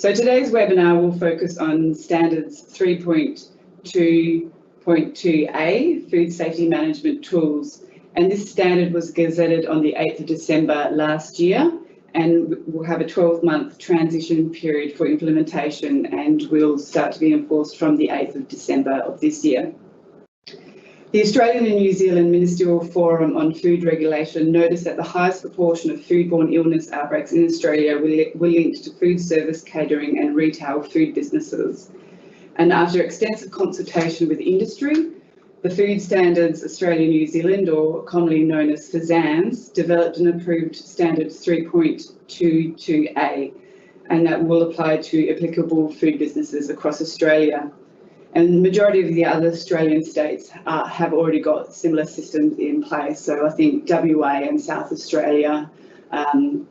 So today's webinar will focus on Standards 3.2.2a, Food Safety Management Tools. And this standard was gazetted on the 8th of December last year, and we'll have a 12-month transition period for implementation, and will start to be enforced from the 8th of December of this year. The Australian and New Zealand Ministerial Forum on Food Regulation noticed that the highest proportion of foodborne illness outbreaks in Australia were linked to food service, catering and retail food businesses. And after extensive consultation with industry, the Food Standards Australia-New Zealand, or commonly known as FSANZ, developed and approved Standards 3.22a, and that will apply to applicable food businesses across Australia. And the majority of the other Australian states have already got similar systems in place. So I think WA and South Australia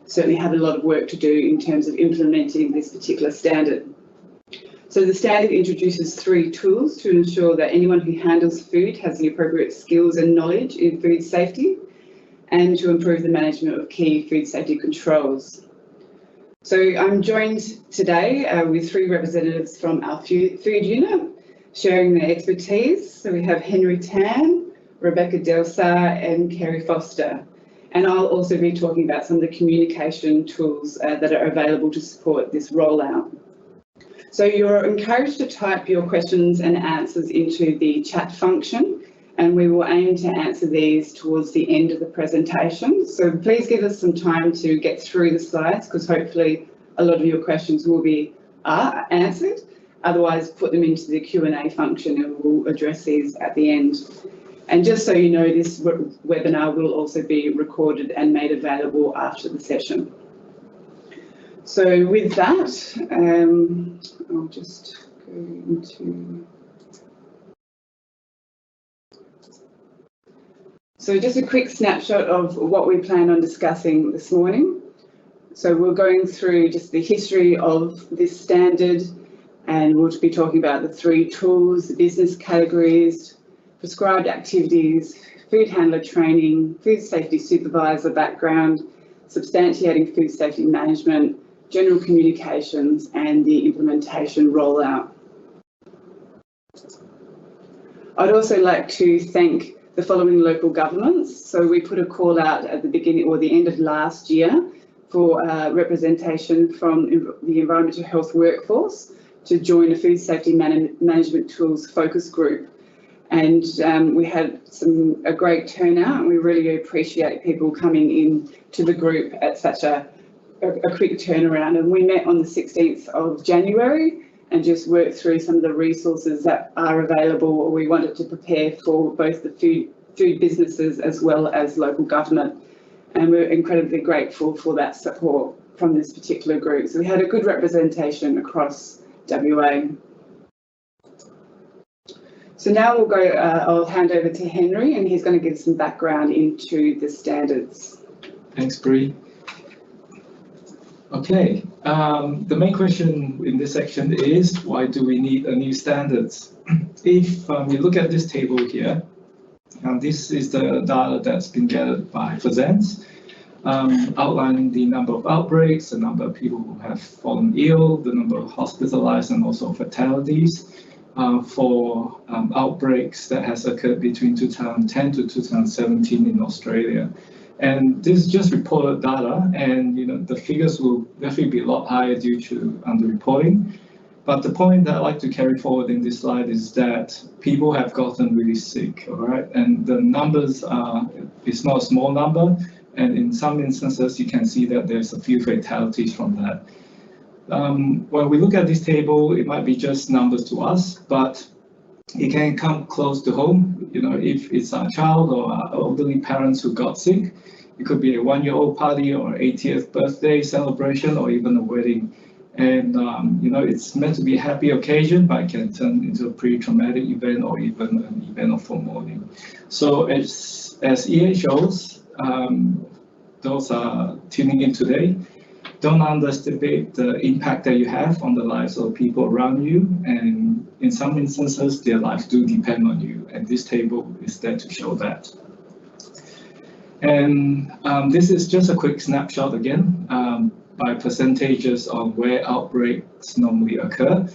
certainly have a lot of work to do in terms of implementing this particular standard. So the standard introduces 3 tools to ensure that anyone who handles food has the appropriate skills and knowledge in food safety, and to improve the management of key food safety controls. So I'm joined today with 3 representatives from our food unit, sharing their expertise. So we have Henry Tan, Rebecca Delsar and Kerry Foster. And I'll also be talking about some of the communication tools that are available to support this rollout. So you're encouraged to type your questions and answers into the chat function, and we will aim to answer these towards the end of the presentation. So please give us some time to get through the slides, because hopefully a lot of your questions will be answered. Otherwise, put them into the Q&A function and we'll address these at the end. And just so you know, this webinar will also be recorded and made available after the session. So with that, I'll just go into... So just a quick snapshot of what we plan on discussing this morning. So we're going through just the history of this standard, and we'll be talking about the 3 tools, the business categories, prescribed activities, food handler training, food safety supervisor background, substantiating food safety management, general communications, and the implementation rollout. I'd also like to thank the following local governments. So we put a call out at the beginning or the end of last year for representation from the environmental health workforce to join a food safety management tools focus group. And we had a great turnout, and we really appreciate people coming in to the group at such a quick turnaround. And we met on the 16th of January and just worked through some of the resources that are available. We wanted to prepare for both the food businesses as well as local government. And we're incredibly grateful for that support from this particular group. So we had a good representation across WA. So now we'll go, I'll hand over to Henry, and he's going to give some background into the standards. Thanks, Bree. Okay, the main question in this section is, why do we need a new standards? If you look at this table here, this is the data that's been gathered by FSANZ, outlining the number of outbreaks, the number of people who have fallen ill, the number of hospitalized and also fatalities for outbreaks that has occurred between 2010 to 2017 in Australia. And this is just reported data, and the figures will definitely be a lot higher due to underreporting. But the point that I'd like to carry forward in this slide is that people have gotten really sick, all right? And the numbers it's not a small number, and in some instances you can see that there's a few fatalities from that. When we look at this table, it might be just numbers to us, but it can come close to home. If it's a child or elderly parents who got sick, it could be a 1-year-old party or 80th birthday celebration or even a wedding. And it's meant to be a happy occasion, but it can turn into a pretty traumatic event or even an event of mourning. So as EHOs, those are tuning in today, don't underestimate the impact that you have on the lives of people around you, and in some instances their lives do depend on you, and this table is there to show that. And this is just a quick snapshot again. by percentages on where outbreaks normally occur.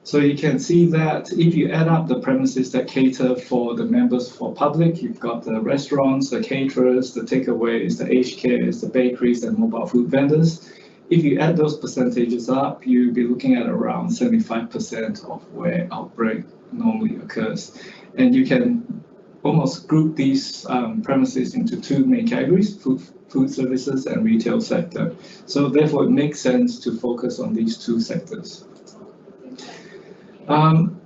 So you can see that if you add up the premises that cater for the members for public, you've got the restaurants, the caterers, the takeaways, the aged cares, the bakeries, and mobile food vendors. If you add those percentages up, you'll be looking at around 75% of where outbreak normally occurs. And you can almost group these premises into two main categories, food services and retail sector. So therefore, it makes sense to focus on these two sectors.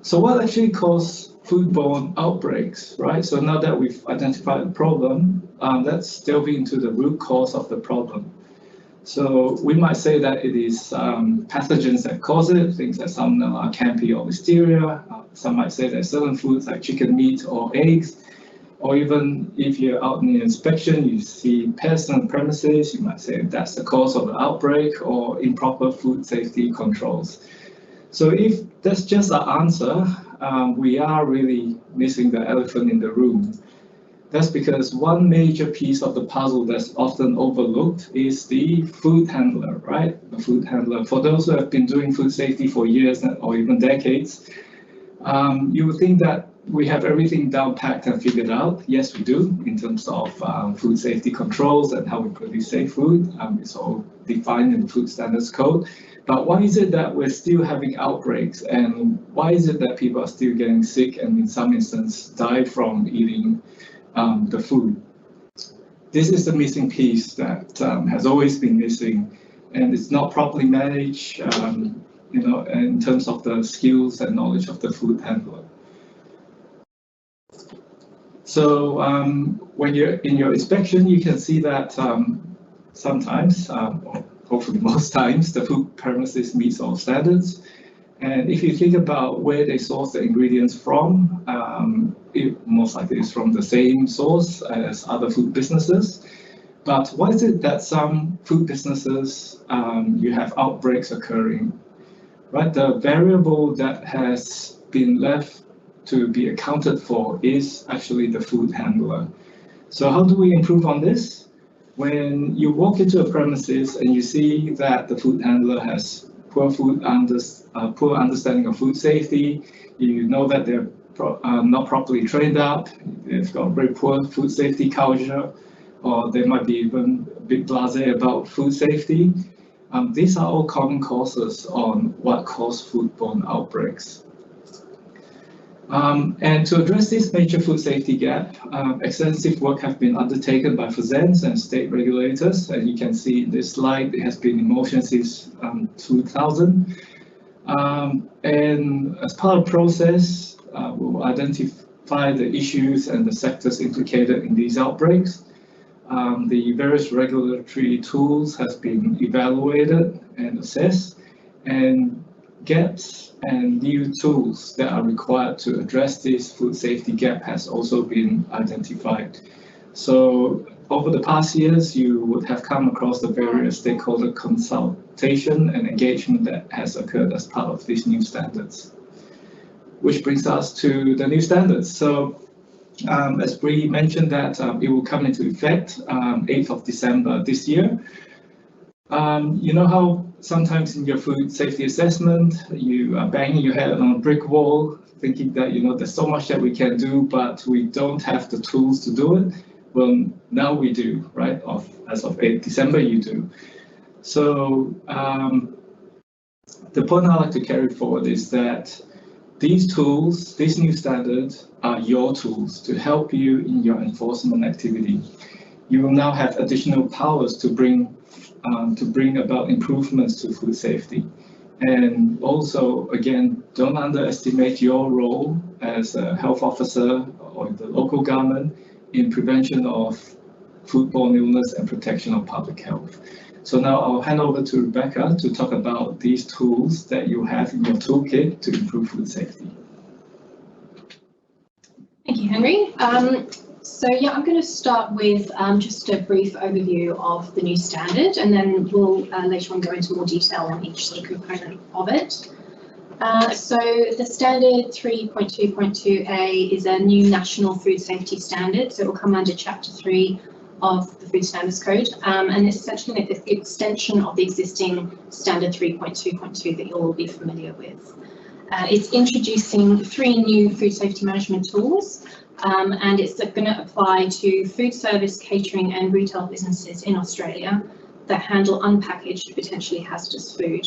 So what actually causes foodborne outbreaks, right? So now that we've identified the problem, let's delve into the root cause of the problem. So we might say that it is pathogens that cause it, things like Salmonella, Campi, or Listeria. Some might say that certain foods like chicken meat or eggs, or even if you're out in the inspection, you see pests on premises, you might say that's the cause of the outbreak, or improper food safety controls. So if that's just our answer, we are really missing the elephant in the room. That's because one major piece of the puzzle that's often overlooked is the food handler, right? The food handler. For those who have been doing food safety for years or even decades, you would think that we have everything down packed and figured out. Yes, we do, in terms of food safety controls and how we produce safe food. It's all defined in the Food Standards Code. But why is it that we're still having outbreaks, and why is it that people are still getting sick and in some instances die from eating the food? This is the missing piece that has always been missing, and it's not properly managed, in terms of the skills and knowledge of the food handler. So when you're in your inspection, you can see that sometimes, or hopefully most times, the food premises meets all standards. And if you think about where they source the ingredients from, it most likely is from the same source as other food businesses. But why is it that some food businesses, you have outbreaks occurring? Right, the variable that has been left to be accounted for is actually the food handler. So how do we improve on this? When you walk into a premises and you see that the food handler has poor understanding of food safety, you know that they're not properly trained up, they've got very poor food safety culture, or they might be even a bit blasé about food safety. These are all common causes on what cause foodborne outbreaks. And to address this major food safety gap, extensive work has been undertaken by FSANZ and state regulators. And you can see in this slide, it has been in motion since 2000. And as part of the process, we'll identify the issues and the sectors implicated in these outbreaks. The various regulatory tools has been evaluated and assessed, and gaps and new tools that are required to address this food safety gap has also been identified. So over the past years, you would have come across the various stakeholder consultation and engagement that has occurred as part of these new standards. Which brings us to the new standards. So as Bree mentioned that it will come into effect 8th of December this year. You know how sometimes in your food safety assessment, you are banging your head on a brick wall, thinking that, there's so much that we can do, but we don't have the tools to do it. Well, now we do, right? As of 8th December, you do. So the point I'd like to carry forward is that these tools, these new standards, are your tools to help you in your enforcement activity. You will now have additional powers to bring about improvements to food safety. And also, again, don't underestimate your role as a health officer or in the local government in prevention of foodborne illness and protection of public health. So now I'll hand over to Rebecca to talk about these tools that you have in your toolkit to improve food safety. Thank you, Henry. So yeah, I'm going to start with just a brief overview of the new standard, and then we'll later on go into more detail on each sort of component of it. So the standard 3.2.2a is a new national food safety standard, so it will come under Chapter 3 of the Food Standards Code, and it's essentially an extension of the existing Standard 3.2.2 that you'll all be familiar with. It's introducing 3 new food safety management tools, and it's going to apply to food service, catering and retail businesses in Australia that handle unpackaged, potentially hazardous food.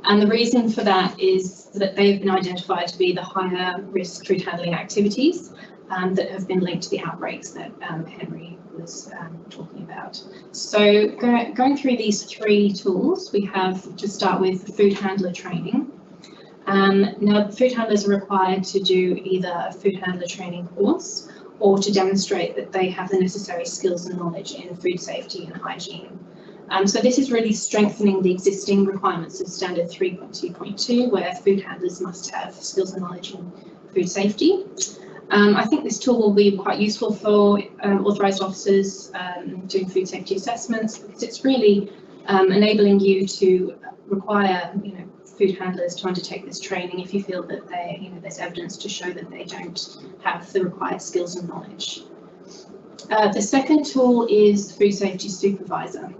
And the reason for that is that they've been identified to be the higher risk food handling activities that have been linked to the outbreaks that Henry was talking about. So going through these 3 tools, we have to start with food handler training. Now, food handlers are required to do either a food handler training course or to demonstrate that they have the necessary skills and knowledge in food safety and hygiene. So this is really strengthening the existing requirements of Standard 3.2.2, where food handlers must have skills and knowledge in food safety. I think this tool will be quite useful for authorised officers doing food safety assessments, because it's really enabling you to require, food handlers to undertake this training if you feel that there's evidence to show that they don't have the required skills and knowledge. The second tool is Food Safety Supervisor.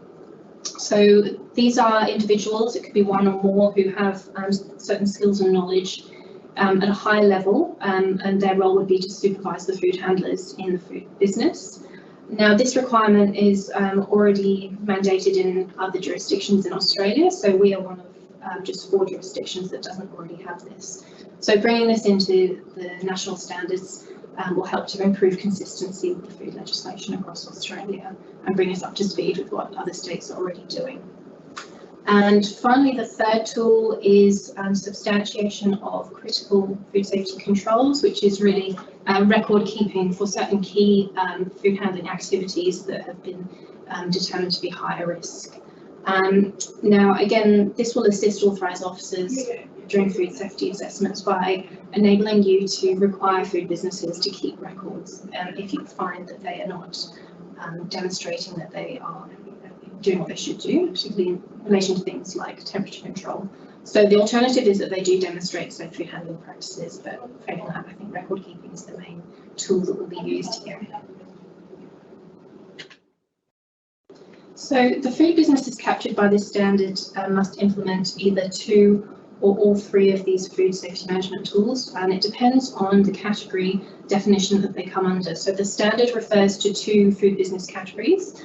So these are individuals, it could be 1 or more, who have certain skills and knowledge at a high level, and their role would be to supervise the food handlers in the food business. Now, this requirement is already mandated in other jurisdictions in Australia, so we are one of just 4 jurisdictions that doesn't already have this. So bringing this into the national standards will help to improve consistency with the food legislation across Australia and bring us up to speed with what other states are already doing. And finally, the third tool is substantiation of critical food safety controls, which is really record keeping for certain key food handling activities that have been determined to be higher risk. Now, again, this will assist authorised officers during food safety assessments by enabling you to require food businesses to keep records if you find that they are not demonstrating that they are doing what they should do, particularly in relation to things like temperature control. So the alternative is that they do demonstrate safe food handling practices, but failing that, I think record keeping is the main tool that will be used here. So the food businesses captured by this standard must implement either 2 or all 3 of these food safety management tools, and it depends on the category definition that they come under. So the standard refers to 2 food business categories.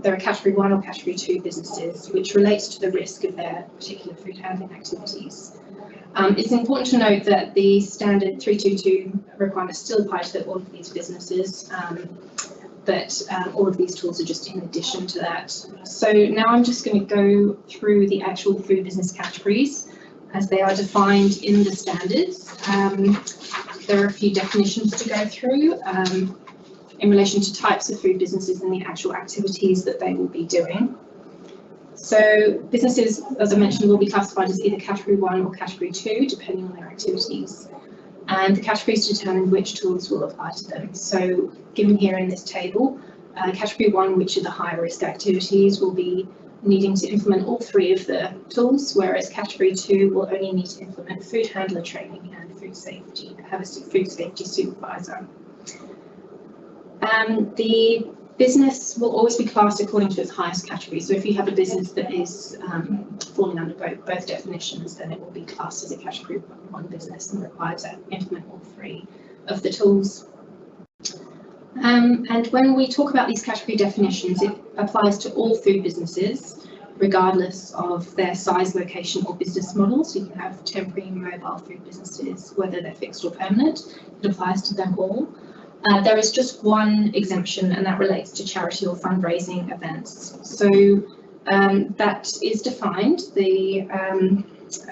There are category 1 or category 2 businesses, which relates to the risk of their particular food handling activities. It's important to note that the standard 322 requirements still apply to all of these businesses, but all of these tools are just in addition to that. So now I'm just going to go through the actual food business categories as they are defined in the standards. There are a few definitions to go through in relation to types of food businesses and the actual activities that they will be doing. So businesses, as I mentioned, will be classified as either category 1 or category 2, depending on their activities. And the categories determine which tools will apply to them. So given here in this table, category 1, which are the higher risk activities, will be needing to implement all 3 of the tools, whereas category 2 will only need to implement food handler training and food safety, have a food safety supervisor. The business will always be classed according to its highest category. So if you have a business that is falling under both definitions, then it will be classed as a category 1 business and required to implement all 3 of the tools. And when we talk about these category definitions, it applies to all food businesses, regardless of their size, location or business model. So you can have temporary and mobile food businesses, whether they're fixed or permanent. It applies to them all. There is just one exemption, and that relates to charity or fundraising events. So that is defined. The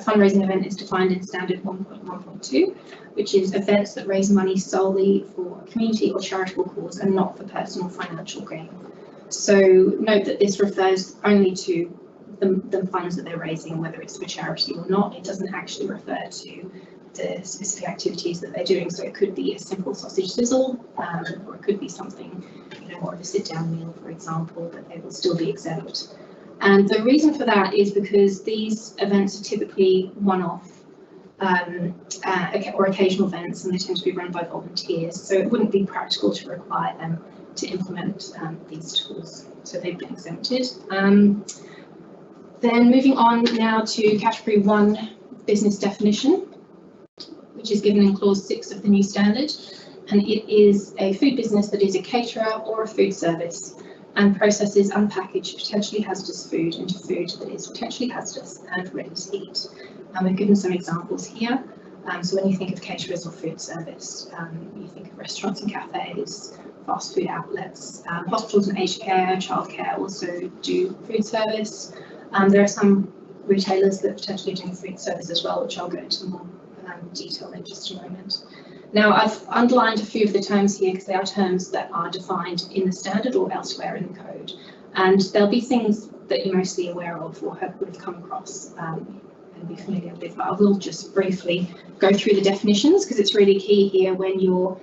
fundraising event is defined in Standard 1.1.2, which is events that raise money solely for a community or charitable cause and not for personal financial gain. So note that this refers only to the funds that they're raising, whether it's for charity or not. It doesn't actually refer to the specific activities that they're doing. So it could be a simple sausage sizzle, or it could be something, more of a sit-down meal, for example, but they will still be exempt. And the reason for that is because these events are typically one-off or occasional events, and they tend to be run by volunteers. So it wouldn't be practical to require them to implement these tools. So they've been exempted. Then moving on now to category 1 business definition, which is given in clause 6 of the new standard, and it is a food business that is a caterer or a food service and processes unpackaged potentially hazardous food into food that is potentially hazardous and ready to eat. We've given some examples here. So when you think of caterers or food service, you think of restaurants and cafes, fast food outlets, hospitals and aged care, childcare also do food service. There are some retailers that potentially do food service as well, which I'll go into more detail in just a moment. Now, I've underlined a few of the terms here because they are terms that are defined in the standard or elsewhere in the code, and there'll be things that you're mostly aware of or would have come across and be familiar with, but I will just briefly go through the definitions because it's really key here when you're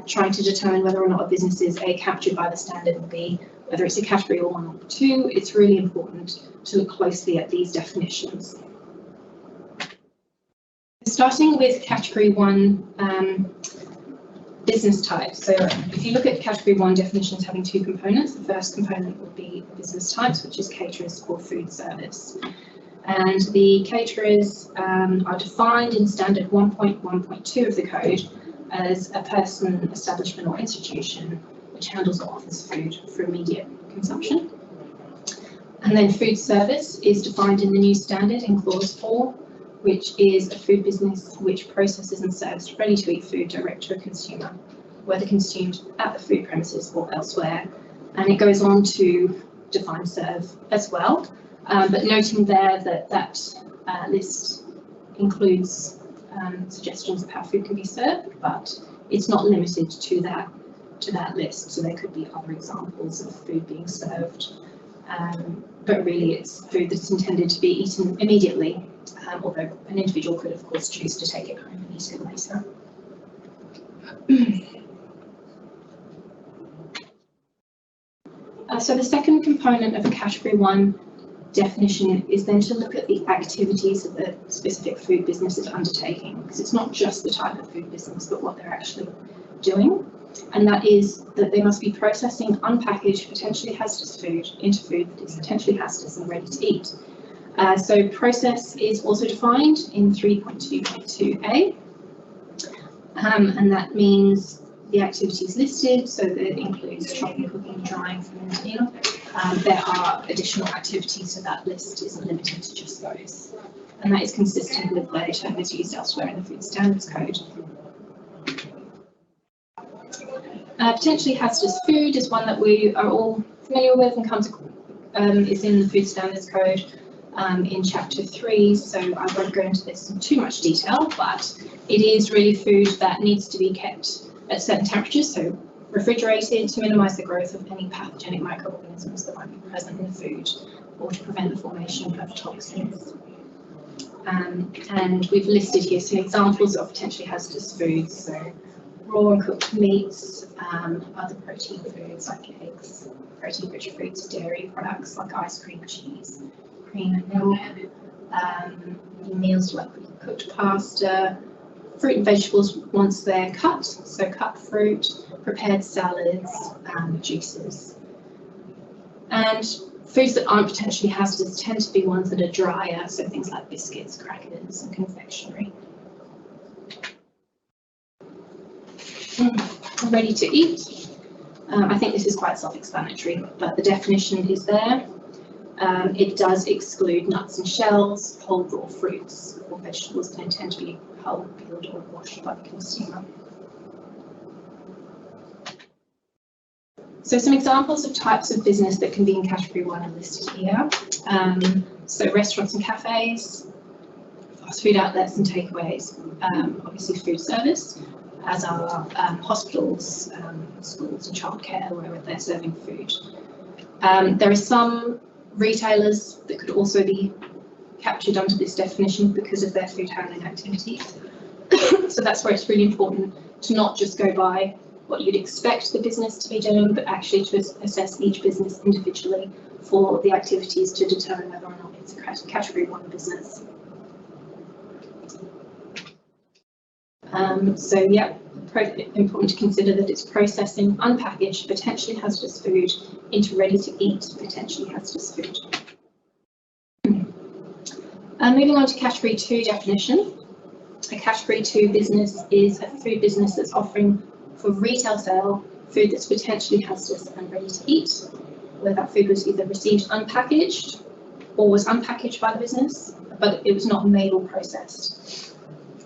trying to determine whether or not a business is A, captured by the standard, and B, whether it's a category or 1 or 2. It's really important to look closely at these definitions. Starting with category 1 business type. So if you look at category 1 definitions having 2 components, the first component would be business types, which is caterers or food service. And the caterers are defined in standard 1.1.2 of the code as a person, establishment or institution which handles or offers food for immediate consumption. And then food service is defined in the new standard in clause 4, which is a food business which processes and serves ready-to-eat food direct to a consumer, whether consumed at the food premises or elsewhere. And it goes on to define serve as well, but noting there that that list includes suggestions of how food can be served, but it's not limited to that list. So there could be other examples of food being served, but really it's food that's intended to be eaten immediately. Although an individual could, of course, choose to take it home and eat it later. So the second component of a category 1 definition is then to look at the activities that the specific food business is undertaking, because it's not just the type of food business, but what they're actually doing. And that is that they must be processing unpackaged, potentially hazardous food into food that is potentially hazardous and ready to eat. So process is also defined in 3.2.2a, and that means the activities listed, so that includes chopping, cooking, drying, fermenting. There are additional activities, so that list isn't limited to just those. And that is consistent with the term that's used elsewhere in the Food Standards Code. Potentially hazardous food is one that we are all familiar with and is in the Food Standards Code. In chapter 3, so I won't go into this in too much detail, but it is really food that needs to be kept at certain temperatures, so refrigerated to minimise the growth of any pathogenic microorganisms that might be present in the food or to prevent the formation of toxins. And we've listed here some examples of potentially hazardous foods, so raw and cooked meats, other protein foods like eggs, protein-rich fruits, dairy products like ice cream, cheese, cream and milk, meals like cooked pasta, fruit and vegetables once they're cut, so cut fruit, prepared salads, juices. And foods that aren't potentially hazardous tend to be ones that are drier, so things like biscuits, crackers and confectionery. Ready to eat. I think this is quite self-explanatory, but the definition is there. It does exclude nuts and shells, whole raw fruits or vegetables that intend to be whole, peeled or washed by the consumer. So some examples of types of business that can be in category 1 are listed here. So restaurants and cafes, fast food outlets and takeaways, obviously food service, as are hospitals, schools and childcare where they're serving food. There are some retailers that could also be captured under this definition because of their food handling activities. So that's where it's really important to not just go by what you'd expect the business to be doing, but actually to assess each business individually for the activities to determine whether or not it's a category 1 business. So yeah, important to consider that it's processing unpackaged, potentially hazardous food into ready-to-eat, potentially hazardous food. Moving on to Category 2 definition. A Category 2 business is a food business that's offering for retail sale food that's potentially hazardous and ready to eat, where that food was either received unpackaged or was unpackaged by the business, but it was not made or processed.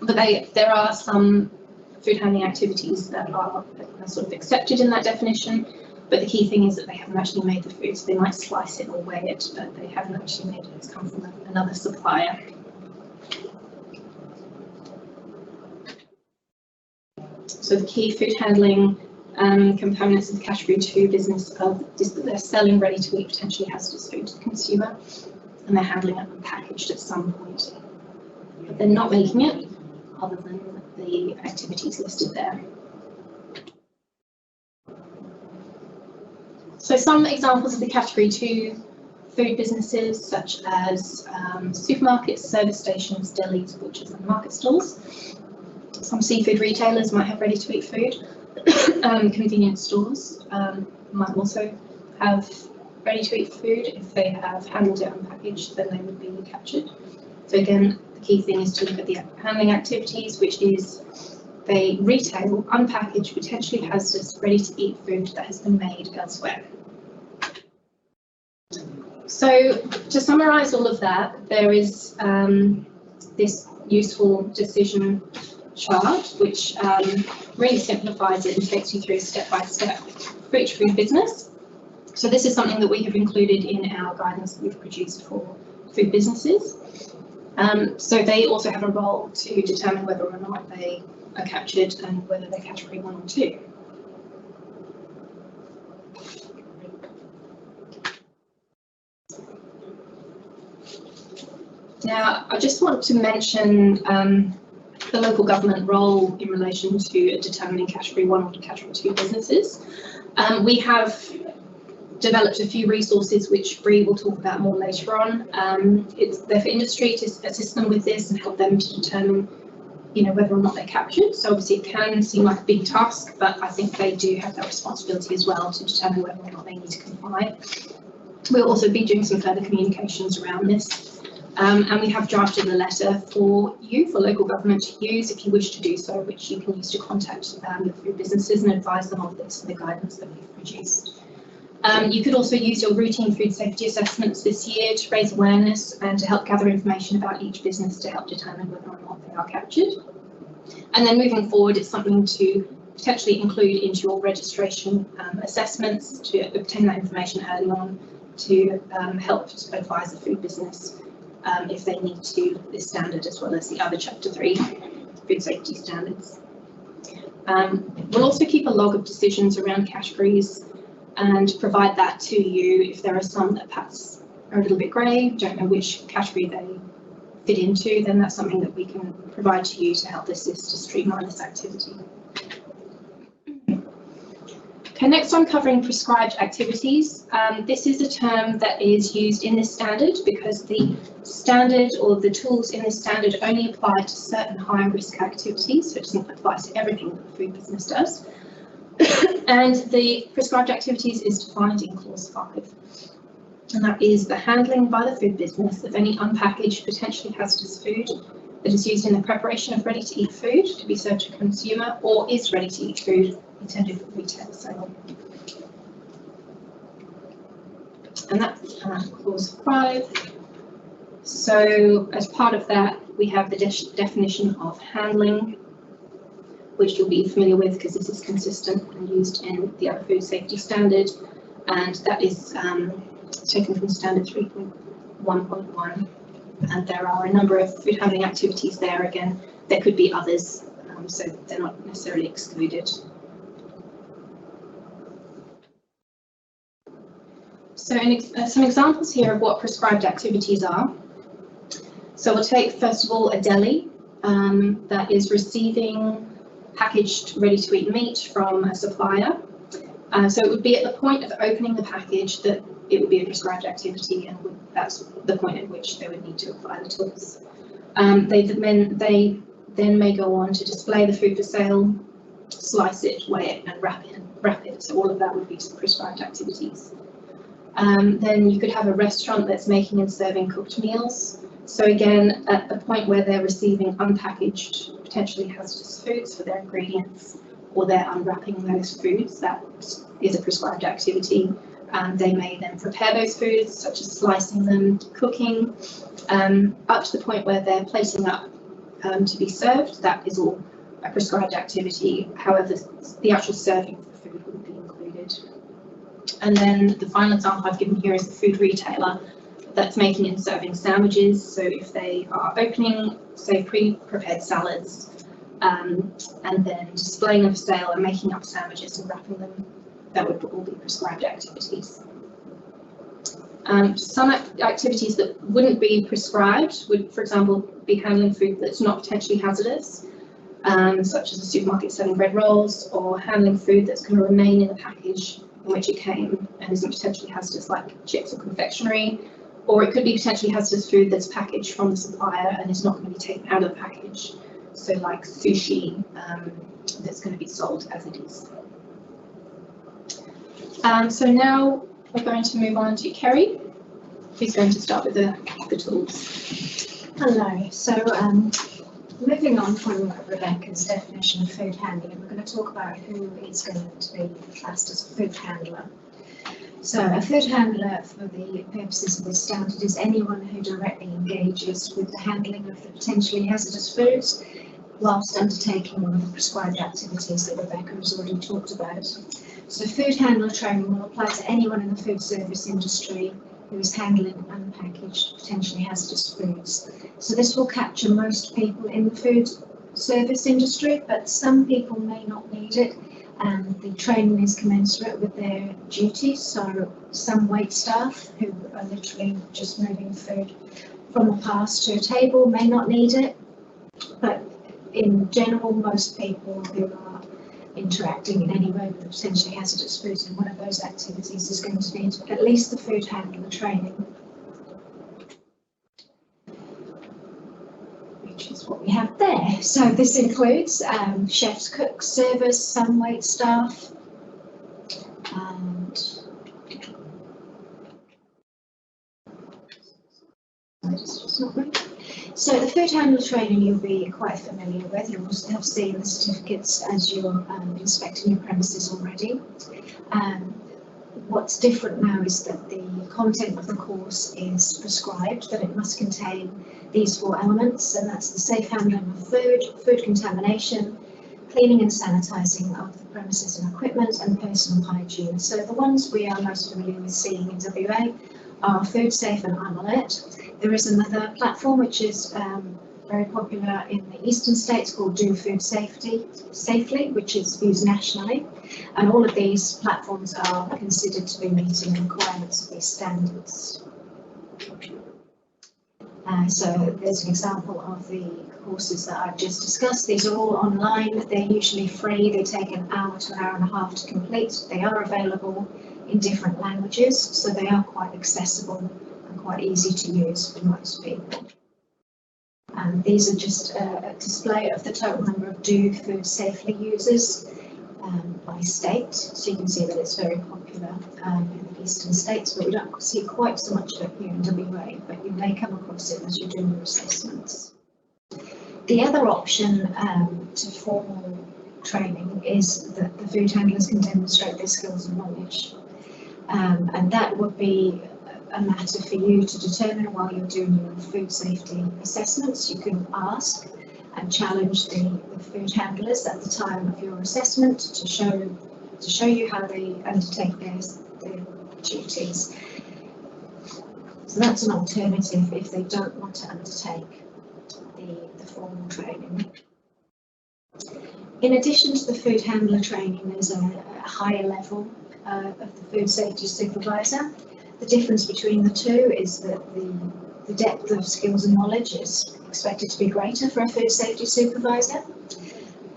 But there are some food handling activities that are sort of accepted in that definition, but the key thing is that they haven't actually made the food, so they might slice it or weigh it, but they haven't actually made it. It's come from another supplier. So the key food handling components of the Category 2 business is that they're selling ready-to-eat, potentially hazardous food to the consumer, and they're handling it unpackaged at some point. But they're not making it, other than the activities listed there. So some examples of the Category 2 food businesses, such as supermarkets, service stations, delis, butchers and market stalls. Some seafood retailers might have ready-to-eat food. Convenience stores might also have ready-to-eat food. If they have handled it unpackaged, then they would be captured. So again, the key thing is to look at the handling activities, which is they retail unpackaged, potentially hazardous, ready-to-eat food that has been made elsewhere. So to summarise all of that, there is this useful decision chart, which really simplifies it and takes you through step by step for each food business. So this is something that we have included in our guidance that we've produced for food businesses. So they also have a role to determine whether or not they are captured and whether they're Category 1 or 2. Now, I just want to mention the local government role in relation to determining Category 1 or Category 2 businesses. We have developed a few resources which Bree will talk about more later on. It's there for industry to assist them with this and help them to determine, whether or not they're captured. So obviously it can seem like a big task, but I think they do have that responsibility as well to determine whether or not they need to comply. We'll also be doing some further communications around this. And we have drafted a letter for you, for local government to use if you wish to do so, which you can use to contact your food businesses and advise them of this and the guidance that we've produced. You could also use your routine food safety assessments this year to raise awareness and to help gather information about each business to help determine whether or not they are captured. And then moving forward, it's something to potentially include into your registration assessments to obtain that information early on to help advise the food business if they need to this standard as well as the other Chapter 3 food safety standards. We'll also keep a log of decisions around categories and provide that to you if there are some that perhaps are a little bit grey, don't know which category they fit into, then that's something that we can provide to you to help assist to streamline this activity. Okay, next I'm covering prescribed activities. This is a term that is used in this standard because the standard or the tools in this standard only apply to certain high risk activities, so it doesn't apply to everything that the food business does. And the prescribed activities is defined in clause 5. And that is the handling by the food business of any unpackaged, potentially hazardous food that is used in the preparation of ready-to-eat food to be served to a consumer or is ready-to-eat food intended for retail sale. And that's clause 5. So as part of that, we have the definition of handling, which you'll be familiar with because this is consistent and used in the other food safety standard, and that is taken from standard 3.1.1. And there are a number of food handling activities there. Again, there could be others, so they're not necessarily excluded. So some examples here of what prescribed activities are. So we'll take first of all a deli that is receiving packaged ready-to-eat meat from a supplier. So it would be at the point of opening the package that it would be a prescribed activity, and that's the point at which they would need to apply the tools. They then may go on to display the food for sale slice it, weigh it, and wrap it. So all of that would be prescribed activities. Then you could have a restaurant that's making and serving cooked meals. So again, at the point where they're receiving unpackaged, potentially hazardous foods for their ingredients, or they're unwrapping those foods, that is a prescribed activity. They may then prepare those foods, such as slicing them, cooking, up to the point where they're plating up to be served. That is all a prescribed activity. However, the actual serving of the food wouldn't be included. And then the final example I've given here is the food retailer that's making and serving sandwiches. So if they are opening, say, pre-prepared salads, and then displaying them for sale and making up sandwiches and wrapping them, that would all be prescribed activities. Some activities that wouldn't be prescribed would, for example, be handling food that's not potentially hazardous, such as a supermarket selling bread rolls, or handling food that's going to remain in the package in which it came and isn't potentially hazardous, like chips or confectionery. Or it could be potentially hazardous food that's packaged from the supplier and is not going to be taken out of the package. So like sushi that's going to be sold as it is. So now we're going to move on to Kerry, who's going to start with the tools. Hello. So moving on from Rebecca's definition of food handling, we're going to talk about who is going to be classed as a food handler. So a food handler, for the purposes of this standard, is anyone who directly engages with the handling of the potentially hazardous foods whilst undertaking one of the prescribed activities that Rebecca has already talked about. So food handler training will apply to anyone in the food service industry who is handling unpackaged, potentially hazardous foods. So this will capture most people in the food service industry, but some people may not need it, and the training is commensurate with their duties. So some wait staff who are literally just moving food from a pass to a table may not need it, but in general, most people who are interacting in any way with potentially hazardous foods in one of those activities is going to need at least the food handler training, which is what we have there. So this includes chefs, cooks, servers, some wait staff, and it's not right. So the food handler training you'll be quite familiar with. You'll have seen the certificates as you're inspecting your premises already. What's different now is that the content of the course is prescribed, that it must contain these 4 elements, and that's the safe handling of food, food contamination, cleaning and sanitising of the premises and equipment, and personal hygiene. So the ones we are most familiar with seeing in WA are FoodSafe and IMALERT. There is another platform which is very popular in the eastern states called Do Food Safely, which is used nationally. And all of these platforms are considered to be meeting the requirements of these standards. So there's an example of the courses that I've just discussed. These are all online. They're usually free. They take an hour to an hour and a half to complete. They are available in different languages, so they are quite accessible and quite easy to use for most people. And these are just a display of the total number of Do Food Safely users by state. So you can see that it's very popular in the eastern states, but we don't see quite so much of it here in WA, but you may come across it as you're doing your assessments. The other option to formal training is that the food handlers can demonstrate their skills and knowledge. And that would be a matter for you to determine while you're doing your food safety assessments. You can ask and challenge the food handlers at the time of your assessment to show you how they undertake their duties. So that's an alternative if they don't want to undertake the formal training. In addition to the food handler training, there's a higher level of the food safety supervisor. The difference between the two is that the depth of skills and knowledge is expected to be greater for a food safety supervisor,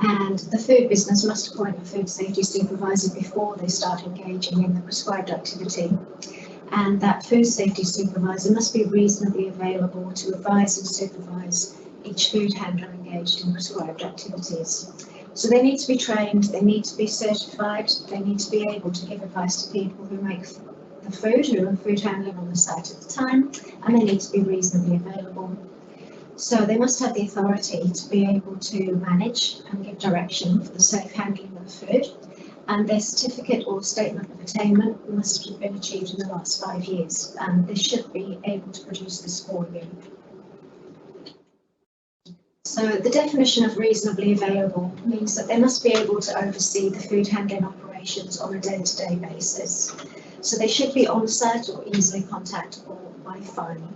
and the food business must appoint a food safety supervisor before they start engaging in the prescribed activity, and that food safety supervisor must be reasonably available to advise and supervise each food handler engaged in prescribed activities. So they need to be trained, they need to be certified, they need to be able to give advice to people who make the food, who are food handling on the site at the time, and they need to be reasonably available. So they must have the authority to be able to manage and give direction for the safe handling of food, and their certificate or statement of attainment must have been achieved in the last 5 years, and they should be able to produce this for you. So the definition of reasonably available means that they must be able to oversee the food handling operations on a day-to-day basis. So they should be on site or easily contactable by phone.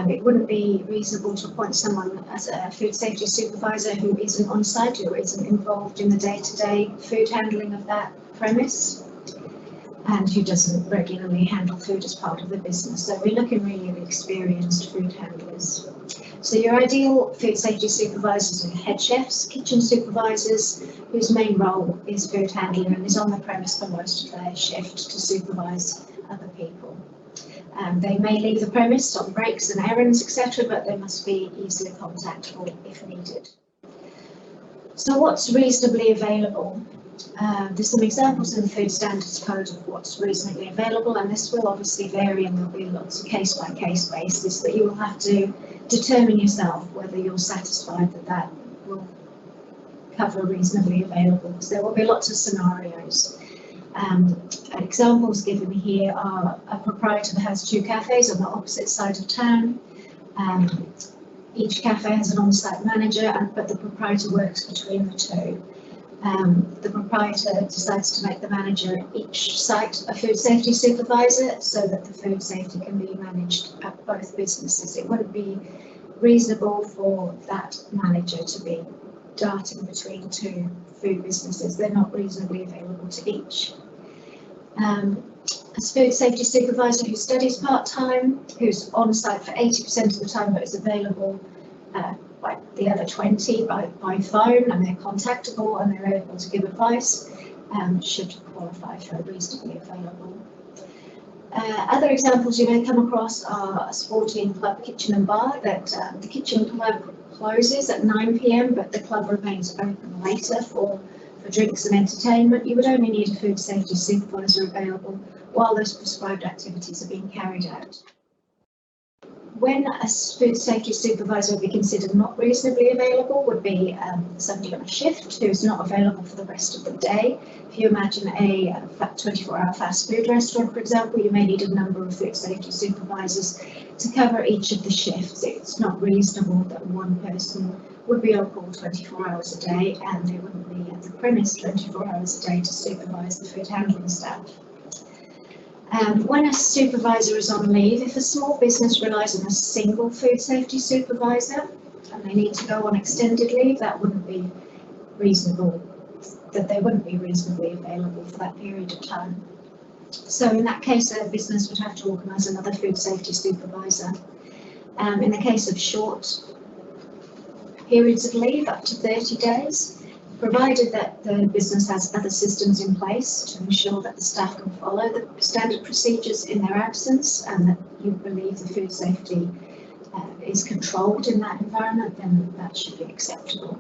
It wouldn't be reasonable to appoint someone as a food safety supervisor who isn't on site, who isn't involved in the day-to-day food handling of that premise, and who doesn't regularly handle food as part of the business. So we're looking really at experienced food handlers. So your ideal food safety supervisors are head chefs, kitchen supervisors, whose main role is food handling and is on the premise for most of their shift to supervise other people. They may leave the premise on breaks and errands, etc., but they must be easily contactable if needed. So what's reasonably available? There's some examples in the Food Standards Code of what's reasonably available, and this will obviously vary, and there'll be lots of case-by-case basis that you will have to determine yourself whether you're satisfied that that will cover reasonably available, because there will be lots of scenarios. Examples given here are a proprietor that has 2 cafes on the opposite side of town. Each cafe has an on-site manager, but the proprietor works between the 2. The proprietor decides to make the manager at each site a food safety supervisor so that the food safety can be managed at both businesses. It wouldn't be reasonable for that manager to be darting between 2 food businesses. They're not reasonably available to each. A food safety supervisor who studies part-time, who's on site for 80% of the time but is available by the other 20 by phone, and they're contactable and they're able to give advice, should qualify for reasonably available. Other examples you may come across are a sporting club kitchen and bar that the kitchen club closes at 9 p.m. but the club remains open later for drinks and entertainment. You would only need a food safety supervisor available while those prescribed activities are being carried out. When a food safety supervisor would be considered not reasonably available would be somebody on a shift who's not available for the rest of the day. If you imagine a 24-hour fast food restaurant, for example, you may need a number of food safety supervisors to cover each of the shifts. It's not reasonable that one person would be on call 24 hours a day and they wouldn't be at the premise 24 hours a day to supervise the food handling staff. When a supervisor is on leave, if a small business relies on a single food safety supervisor and they need to go on extended leave, that wouldn't be reasonable, that they wouldn't be reasonably available for that period of time. So in that case, a business would have to organise another food safety supervisor. In the case of short periods of leave, up to 30 days, provided that the business has other systems in place to ensure that the staff can follow the standard procedures in their absence and that you believe the food safety is controlled in that environment, then that should be acceptable.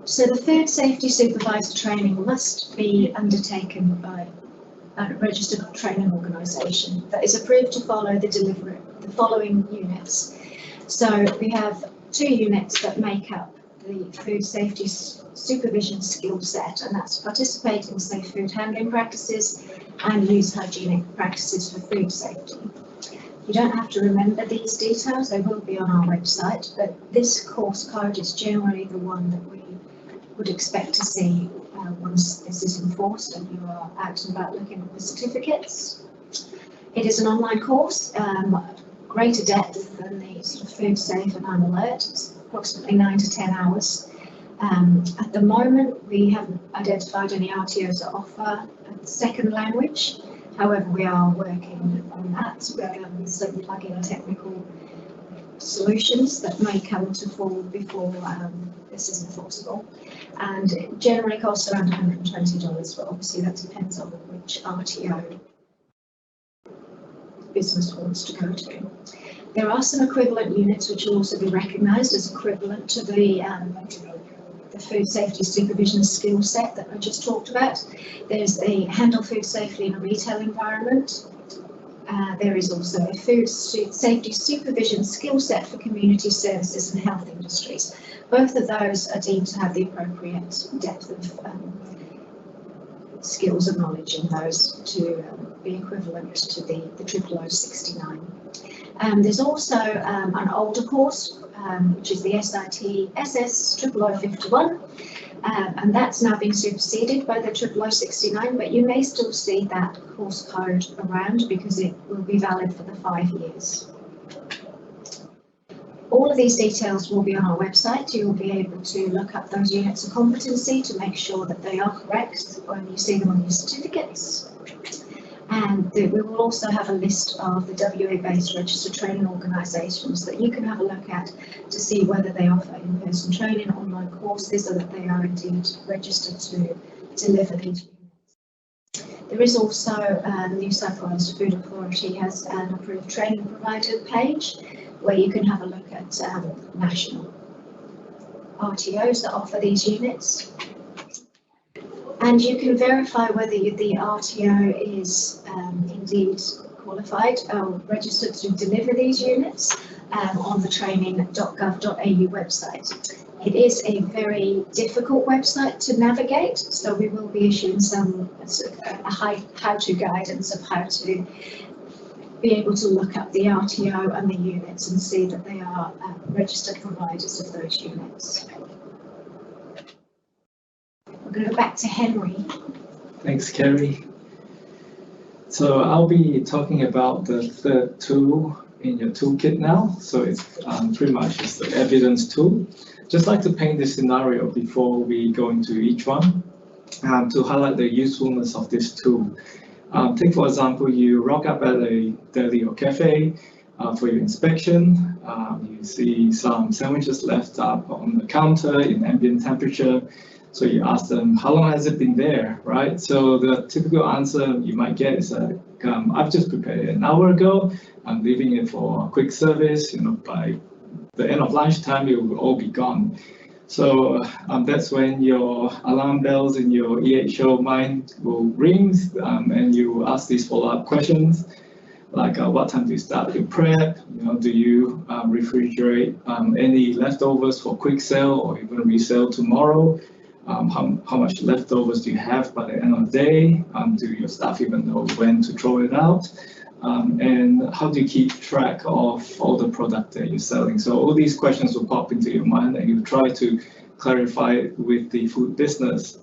So the food safety supervisor training must be undertaken by a registered training organisation that is approved to follow the following units. So we have 2 units that make up the food safety supervision skill set, and that's participate in safe food handling practices and use hygienic practices for food safety. You don't have to remember these details, they will be on our website, but this course code is generally the one that we would expect to see once this is enforced and you are out and about looking at the certificates. It is an online course, greater depth than the sort of food safe and I'm alert. It's approximately 9 to 10 hours. At the moment, we haven't identified any RTOs that offer a second language. However, we are working on that. We're going to some plug-in technical solutions that may come to fall before this is enforceable. And it generally costs around $120, but obviously that depends on which RTO business wants to go to. There are some equivalent units which will also be recognised as equivalent to the the food safety supervision skill set that I just talked about. There's a handle food safely in a retail environment. There is also a food safety supervision skill set for community services and health industries. Both of those are deemed to have the appropriate depth of skills and knowledge in those to be equivalent to the 0069. There's also an older course, which is the SIT SS 0051, and that's now been superseded by the 0069, but you may still see that course code around because it will be valid for the 5 years. All of these details will be on our website. You'll be able to look up those units of competency to make sure that they are correct when you see them on your certificates. And we will also have a list of the WA-based registered training organisations that you can have a look at to see whether they offer in-person training, online courses, or that they are indeed registered to deliver these units. There is also the New South Wales Food Authority has an approved training provider page where you can have a look at national RTOs that offer these units. And you can verify whether the RTO is indeed qualified or registered to deliver these units on the training.gov.au website. It is a very difficult website to navigate, so we will be issuing a how-to guidance of how to be able to look up the RTO and the units and see that they are registered providers of those units. We're going to go back to Henry. Thanks, Kerry. So I'll be talking about the third tool in your toolkit now. So it's pretty much just the evidence tool. Just like to paint this scenario before we go into each one to highlight the usefulness of this tool. Take, for example, you rock up at a deli or cafe for your inspection. You see some sandwiches left up on the counter in ambient temperature. So you ask them, how long has it been there, right? So the typical answer you might get is, I've just prepared it an hour ago. I'm leaving it for a quick service. By the end of lunchtime, it will all be gone. So that's when your alarm bells in your EHO mind will ring, and you ask these follow-up questions, like what time do you start your prep? Do you refrigerate any leftovers for quick sale or even resale tomorrow? How much leftovers do you have by the end of the day? Do your staff even know when to throw it out? And how do you keep track of all the product that you're selling? So all these questions will pop into your mind and you try to clarify it with the food business.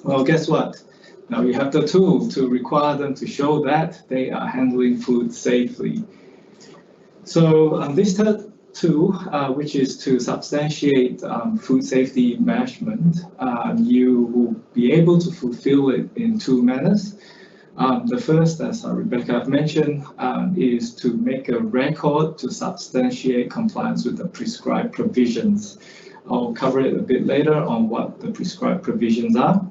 Well, guess what? Now you have the tool to require them to show that they are handling food safely. So this third tool, which is to substantiate food safety management, you will be able to fulfill it in two manners. The first, as Rebecca mentioned, is to make a record to substantiate compliance with the prescribed provisions. I'll cover it a bit later on what the prescribed provisions are.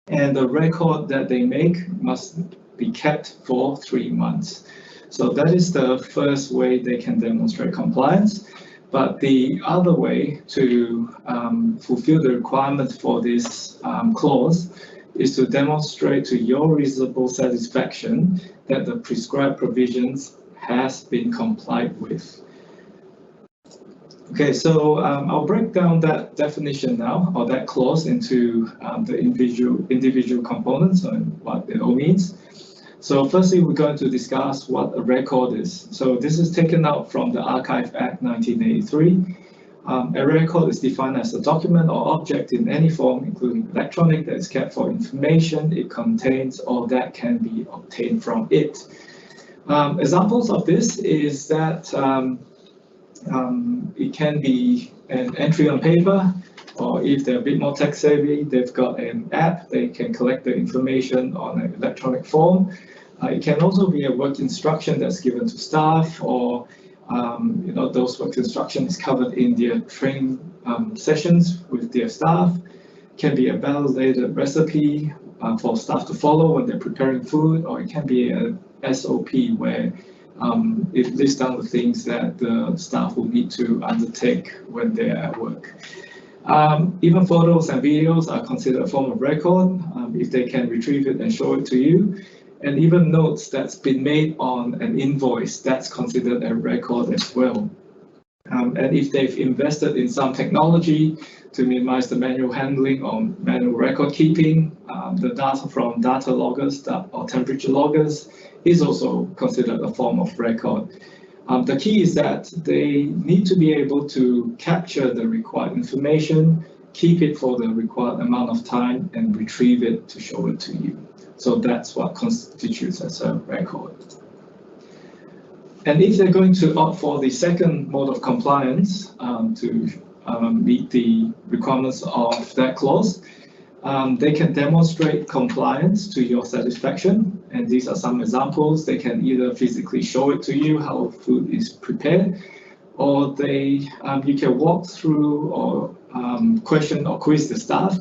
And the record that they make must be kept for 3 months. So that is the first way they can demonstrate compliance. But the other way to fulfill the requirement for this clause is to demonstrate to your reasonable satisfaction that the prescribed provisions has been complied with. Okay, so I'll break down that definition now, or that clause, into the individual components and what it all means. So firstly, we're going to discuss what a record is. So this is taken out from the Archive Act 1983. A record is defined as a document or object in any form, including electronic, that is kept for information it contains or that can be obtained from it. Examples of this is that it can be an entry on paper, or if they're a bit more tech savvy, they've got an app, they can collect the information on an electronic form. It can also be a work instruction that's given to staff, or those work instructions covered in their training sessions with their staff. It can be a validated recipe for staff to follow when they're preparing food, or it can be a SOP where it lists down the things that the staff will need to undertake when they're at work. Even photos and videos are considered a form of record if they can retrieve it and show it to you. And even notes that's been made on an invoice, that's considered a record as well. And if they've invested in some technology to minimize the manual handling or manual record keeping, the data from data loggers or temperature loggers is also considered a form of record. The key is that they need to be able to capture the required information, keep it for the required amount of time, and retrieve it to show it to you. So that's what constitutes as a record. And if they're going to opt for the second mode of compliance to meet the requirements of that clause, they can demonstrate compliance to your satisfaction. And these are some examples. They can either physically show it to you how food is prepared, or you can walk through or question or quiz the staff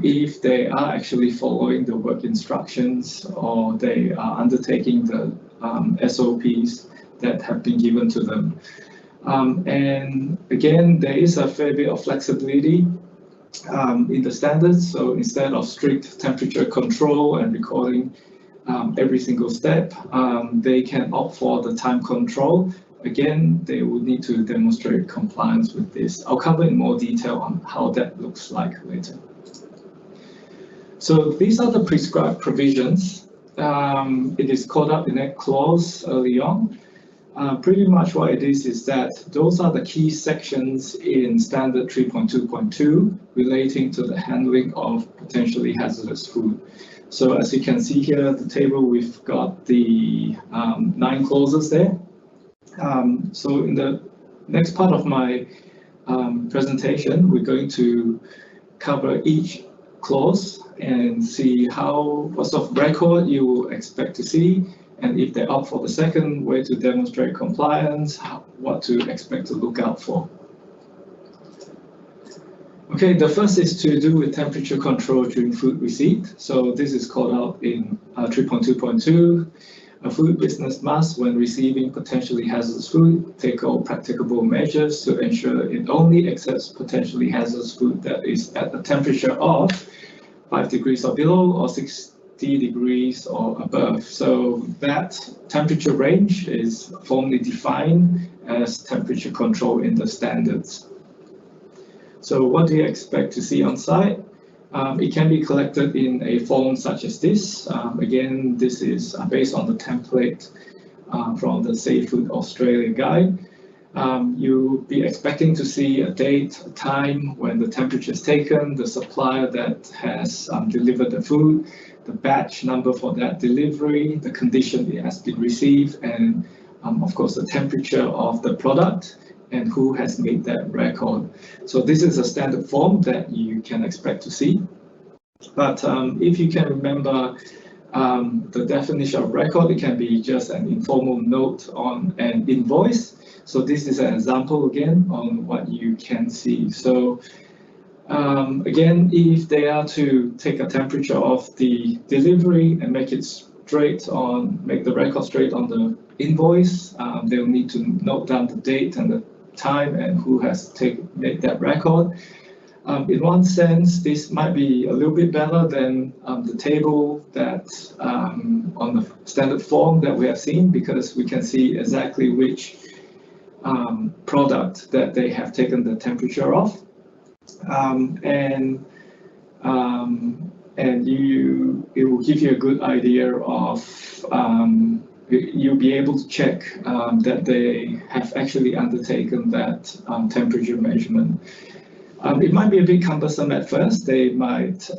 if they are actually following the work instructions or they are undertaking the SOPs that have been given to them. And again, there is a fair bit of flexibility in the standards. So instead of strict temperature control and recording every single step, they can opt for the time control. Again, they will need to demonstrate compliance with this. I'll cover in more detail on how that looks like later. So these are the prescribed provisions. It is called out in that clause early on. Pretty much what it is that those are the key sections in standard 3.2.2 relating to the handling of potentially hazardous food. So as you can see here at the table, we've got the 9 clauses there. So in the next part of my presentation, we're going to cover each clause and see what sort of record you will expect to see, and if they opt for the second way to demonstrate compliance, what to expect to look out for. Okay, the first is to do with temperature control during food receipt. So this is called out in 3.2.2. A food business must, when receiving potentially hazardous food, take all practicable measures to ensure it only accepts potentially hazardous food that is at a temperature of 5 degrees or below or 60 degrees or above. So that temperature range is formally defined as temperature control in the standards. So what do you expect to see on site? It can be collected in a form such as this. Again, this is based on the template from the Safe Food Australia guide. You'll be expecting to see a date, a time when the temperature is taken, the supplier that has delivered the food, the batch number for that delivery, the condition it has been received, and of course the temperature of the product and who has made that record. So this is a standard form that you can expect to see. But if you can remember the definition of record, it can be just an informal note on an invoice. So this is an example again on what you can see. So again, if they are to take a temperature of the delivery and make the record straight on the invoice, they'll need to note down the date and the time and who has made that record. In one sense, this might be a little bit better than the table that on the standard form that we have seen, because we can see exactly which product that they have taken the temperature of, and it will give you a good idea of you'll be able to check that they have actually undertaken that temperature measurement. It might be a bit cumbersome at first. They might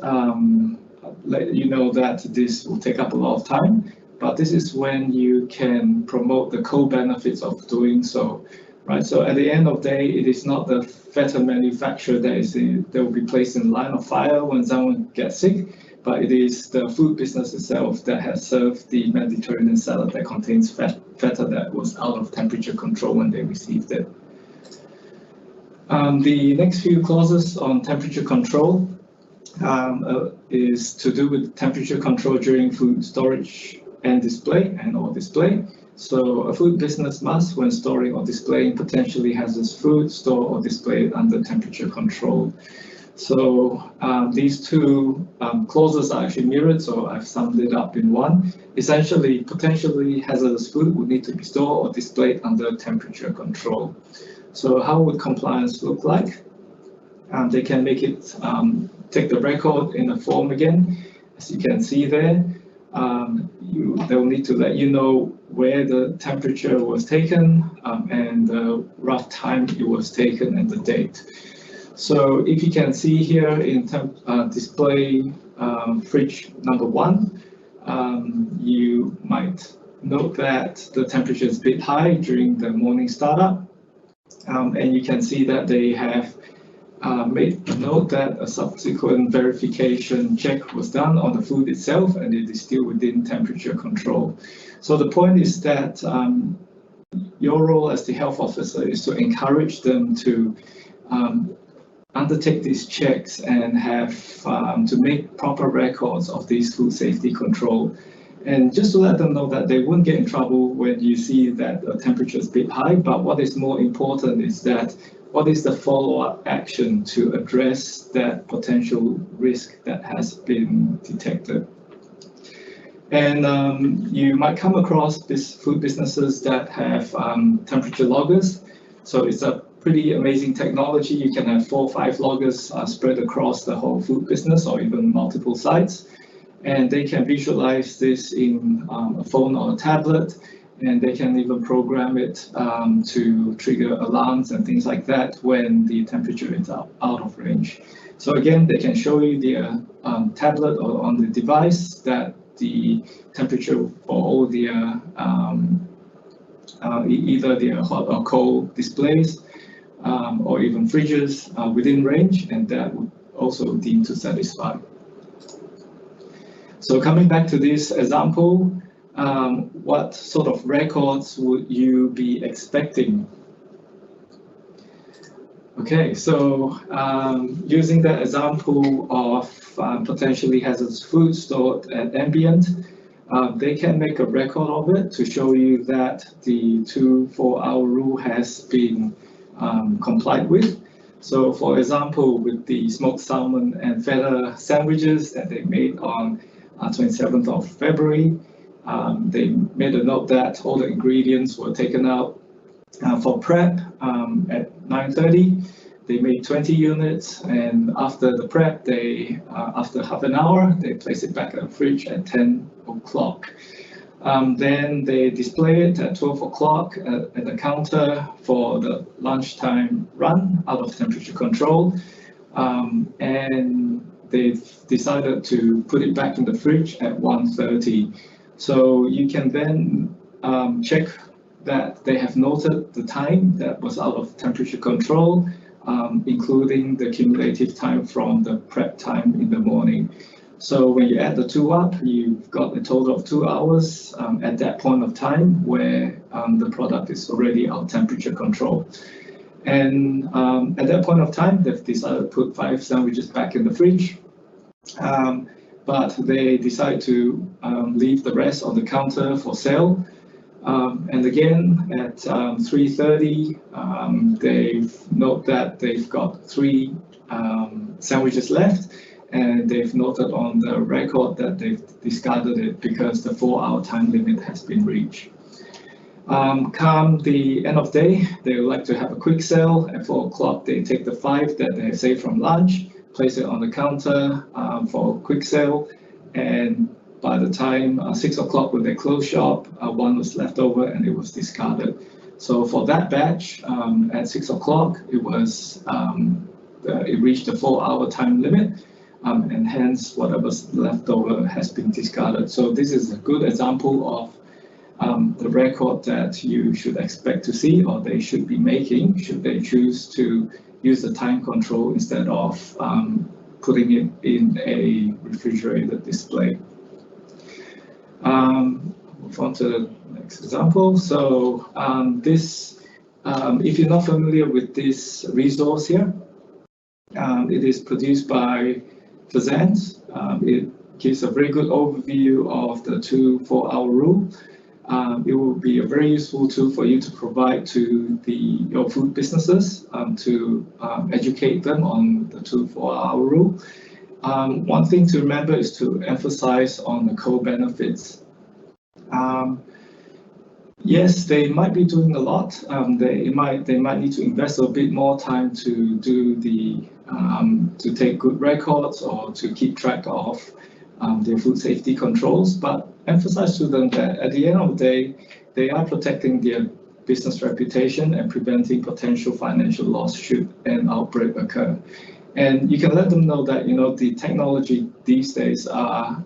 let you know that this will take up a lot of time, but this is when you can promote the co-benefits of doing so, right? So at the end of the day, it is not the feta manufacturer that will be placed in line of fire when someone gets sick, but it is the food business itself that has served the Mediterranean salad that contains feta that was out of temperature control when they received it. The next few clauses on temperature control is to do with temperature control during food storage and display or display. So a food business must, when storing or displaying potentially hazardous food, store or display it under temperature control. So these two clauses are actually mirrored, so I've summed it up in one. Essentially, potentially hazardous food would need to be stored or displayed under temperature control. So how would compliance look like? They can make it, take the record in a form again, as you can see there. They'll need to let you know where the temperature was taken and the rough time it was taken and the date. So if you can see here in display fridge number 1, you might note that the temperature is a bit high during the morning startup, and you can see that they have made a note that a subsequent verification check was done on the food itself, and it is still within temperature control. So the point is that your role as the health officer is to encourage them to undertake these checks and have to make proper records of these food safety control. And just to let them know that they won't get in trouble when you see that the temperature is a bit high, but what is more important is that what is the follow-up action to address that potential risk that has been detected. And you might come across these food businesses that have temperature loggers. So it's a pretty amazing technology. You can have 4 or 5 loggers spread across the whole food business or even multiple sites. And they can visualize this in a phone or a tablet, and they can even program it to trigger alarms and things like that when the temperature is out of range. So again, they can show you the tablet or on the device that the temperature for all the either the hot or cold displays or even fridges within range, and that would also deem to satisfy. So coming back to this example, what sort of records would you be expecting? Okay, so using that example of potentially hazardous food stored at ambient, they can make a record of it to show you that the 2-4-hour rule has been complied with. So for example, with the smoked salmon and feta sandwiches that they made on 27th of February, they made a note that all the ingredients were taken out for prep at 9:30. They made 20 units, and after the prep, they after half an hour, they place it back in the fridge at 10 o'clock. Then they display it at 12 o'clock at the counter for the lunchtime run out of temperature control, and they've decided to put it back in the fridge at 1:30. So you can then check that they have noted the time that was out of temperature control, including the cumulative time from the prep time in the morning. So when you add the two up, you've got a total of 2 hours at that point of time where the product is already out of temperature control. And at that point of time, they've decided to put 5 sandwiches back in the fridge, but they decide to leave the rest on the counter for sale. And again, at 3:30, they note that they've got 3 sandwiches left, and they've noted on the record that they've discarded it because the 4-hour time limit has been reached. Come the end of day, they would like to have a quick sale. At 4 o'clock, they take the 5 that they saved from lunch, place it on the counter for a quick sale, and by the time 6 o'clock when they close shop, 1 was left over and it was discarded. So for that batch, at 6 o'clock, it was it reached the 4-hour time limit, and hence whatever's left over has been discarded. So this is a good example of the record that you should expect to see, or they should be making, should they choose to use the time control instead of putting it in a refrigerated display. Move on to the next example. So this, if you're not familiar with this resource here, it is produced by Fazant. It gives a very good overview of the 2-4-hour rule. it will be a very useful tool for you to provide to your food businesses to educate them on the 2-4-hour rule. One thing to remember is to emphasize on the co-benefits. Yes, they might be doing a lot. They might need to invest a bit more time to do to take good records or to keep track of their food safety controls. But emphasize to them that at the end of the day, they are protecting their business reputation and preventing potential financial loss should an outbreak occur. And you can let them know that the technology these days are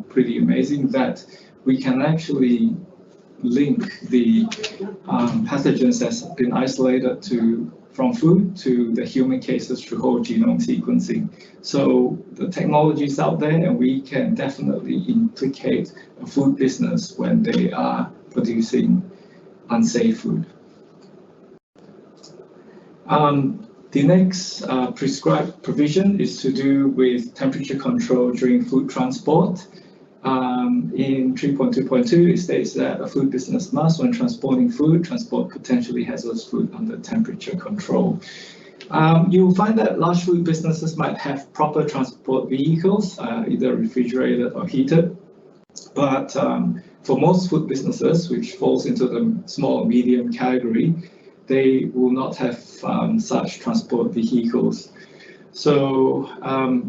pretty amazing, that we can actually link the pathogens that's been isolated from food to the human cases through whole genome sequencing. So the technology is out there, and we can definitely implicate a food business when they are producing unsafe food. The next prescribed provision is to do with temperature control during food transport. In 3.2.2, it states that a food business must, when transporting food, transport potentially hazardous food under temperature control. You'll find that large food businesses might have proper transport vehicles, either refrigerated or heated. But for most food businesses, which falls into the small or medium category, they will not have such transport vehicles. So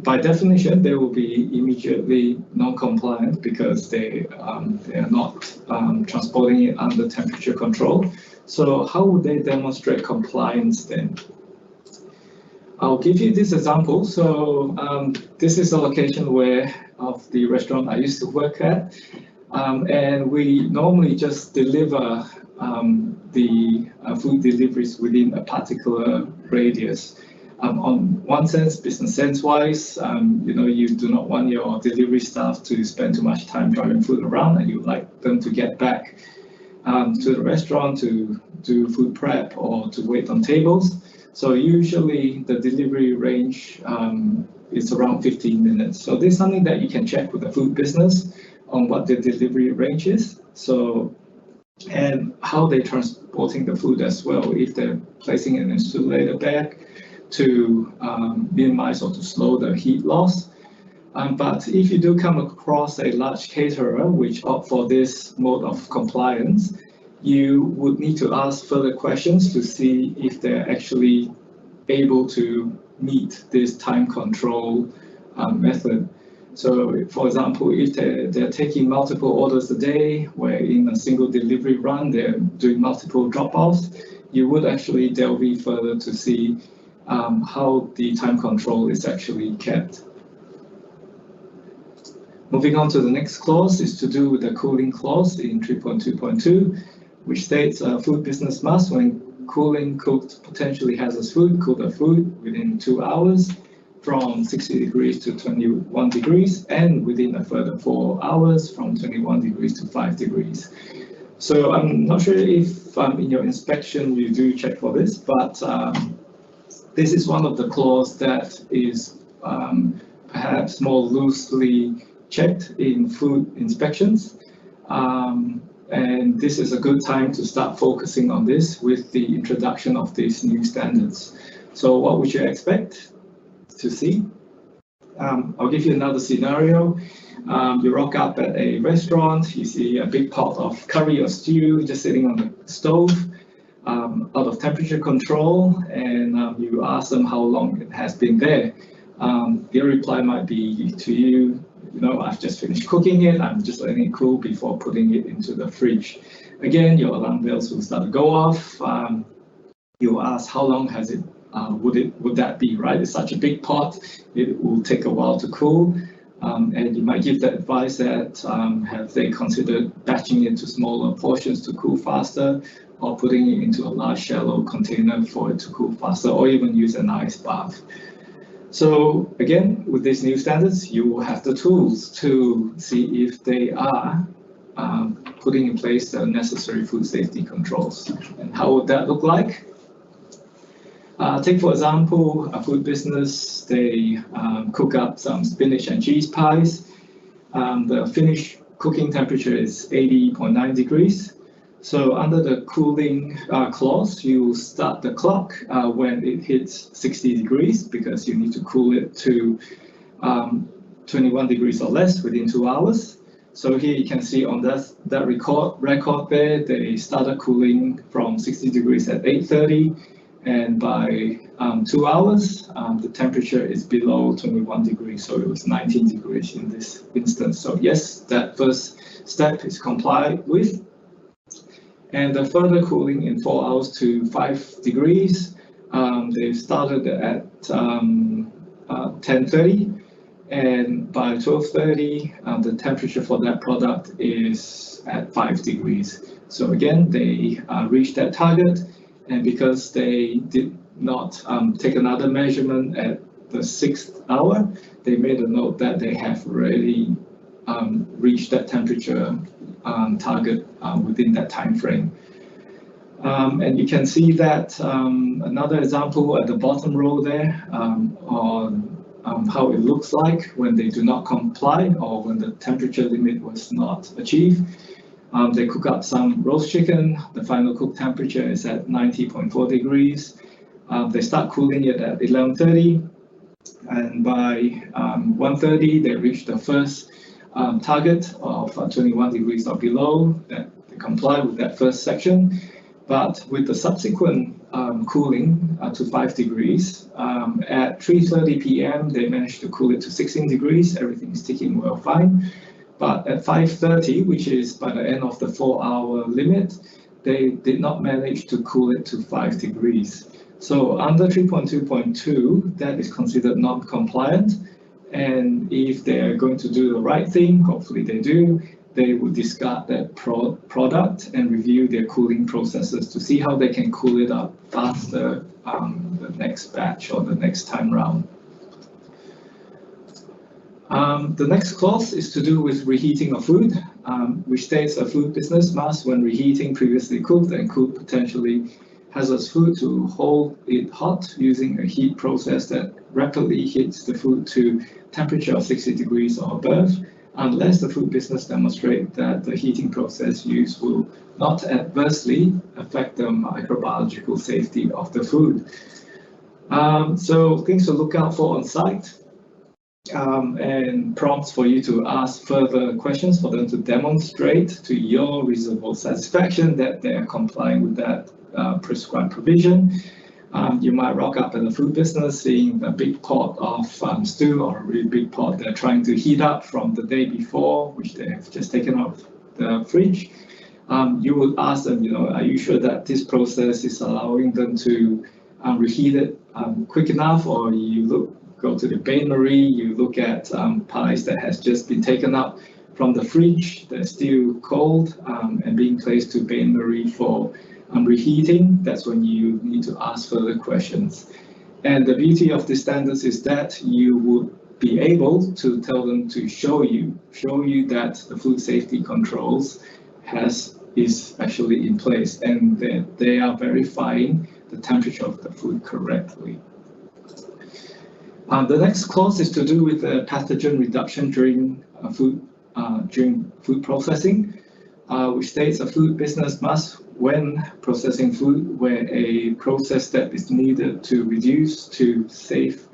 by definition, they will be immediately non-compliant because they are not transporting it under temperature control. So how would they demonstrate compliance then? I'll give you this example. So this is a location of the restaurant I used to work at. And we normally just deliver the food deliveries within a particular radius. On one sense, business sense-wise, you do not want your delivery staff to spend too much time driving food around, and you'd like them to get back to the restaurant to do food prep or to wait on tables. So usually the delivery range is around 15 minutes. So this is something that you can check with the food business on what the delivery range is. So, and how they're transporting the food as well, if they're placing an insulator bag to minimize or to slow the heat loss. But if you do come across a large caterer which opt for this mode of compliance, you would need to ask further questions to see if they're actually able to meet this time control method. So, for example, if they're taking multiple orders a day, where in a single delivery run they're doing multiple drop-offs, you would actually delve in further to see how the time control is actually kept. Moving on to the next clause is to do with the cooling clause in 3.2.2, which states a food business must, when cooling cooked potentially hazardous food, cool the food within 2 hours from 60 degrees to 21 degrees, and within a further 4 hours from 21 degrees to 5 degrees. So I'm not sure if in your inspection you do check for this, but this is one of the clauses that is perhaps more loosely checked in food inspections. And this is a good time to start focusing on this with the introduction of these new standards. So what would you expect to see? I'll give you another scenario. You rock up at a restaurant, you see a big pot of curry or stew just sitting on the stove, out of temperature control, and you ask them how long it has been there. Their reply might be to you, I've just finished cooking it, I'm just letting it cool before putting it into the fridge. Again, your alarm bells will start to go off. You ask how long has it, would that be, right? It's such a big pot, it will take a while to cool. And you might give the advice that have they considered batching it to smaller portions to cool faster, or putting it into a large shallow container for it to cool faster, or even use an ice bath. So again, with these new standards, you will have the tools to see if they are putting in place the necessary food safety controls. And how would that look like? Take, for example, a food business, they cook up some spinach and cheese pies. The finished cooking temperature is 80.9 degrees. So under the cooling clause, you start the clock when it hits 60 degrees because you need to cool it to 21 degrees or less within 2 hours. So here you can see on that record there, they started cooling from 60 degrees at 8:30, and by 2 hours, the temperature is below 21 degrees, so it was 19 degrees in this instance. So yes, that first step is complied with. And the further cooling in 4 hours to 5 degrees, they started at 10:30, and by 12:30, the temperature for that product is at 5 degrees. So again, they reached that target, and because they did not take another measurement at the 6th hour, they made a note that they have already reached that temperature target within that time frame. And you can see that another example at the bottom row there on how it looks like when they do not comply or when the temperature limit was not achieved. They cook up some roast chicken. The final cook temperature is at 90.4 degrees. They start cooling it at 11:30, and by 1:30 they reach the first target of 21 degrees or below. That they comply with that first section. But with the subsequent cooling to 5 degrees, at 3:30 p.m. they managed to cool it to 16 degrees. Everything is ticking well fine. But at 5:30, which is by the end of the 4-hour limit, they did not manage to cool it to 5 degrees. So under 3.2.2, that is considered non-compliant. And if they are going to do the right thing, hopefully they do, they will discard that product and review their cooling processes to see how they can cool it up faster the next batch or the next time round. The next clause is to do with reheating of food, which states a food business must, when reheating previously cooked and cooked potentially hazardous food, to hold it hot using a heat process that rapidly heats the food to temperature of 60 degrees or above, unless the food business demonstrates that the heating process used will not adversely affect the microbiological safety of the food. So things to look out for on site, and prompts for you to ask further questions for them to demonstrate to your reasonable satisfaction that they are complying with that prescribed provision. You might rock up in the food business seeing a big pot of stew or a really big pot they're trying to heat up from the day before, which they have just taken out the fridge. You would ask them, are you sure that this process is allowing them to reheat it quick enough? Or you go to the bain-marie, you look at pies that has just been taken out from the fridge, they're still cold and being placed to bain-marie for reheating. That's when you need to ask further questions. And the beauty of the standards is that you would be able to tell them to show you that the food safety controls is actually in place and that they are verifying the temperature of the food correctly. The next clause is to do with the pathogen reduction during food processing, which states a food business must, when processing food where a process step is needed to reduce to safe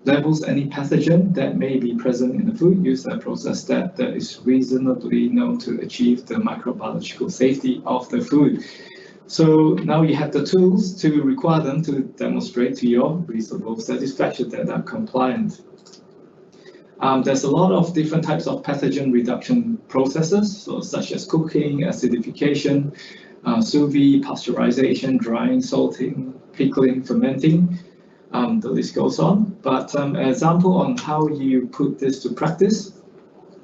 levels any pathogen that may be present in the food, use a process step that is reasonably known to achieve the microbiological safety of the food. So now you have the tools to require them to demonstrate to your reasonable satisfaction that they're compliant. There's a lot of different types of pathogen reduction processes, so such as cooking, acidification, sous vide, pasteurization, drying, salting, pickling, fermenting. The list goes on. But an example on how you put this to practice,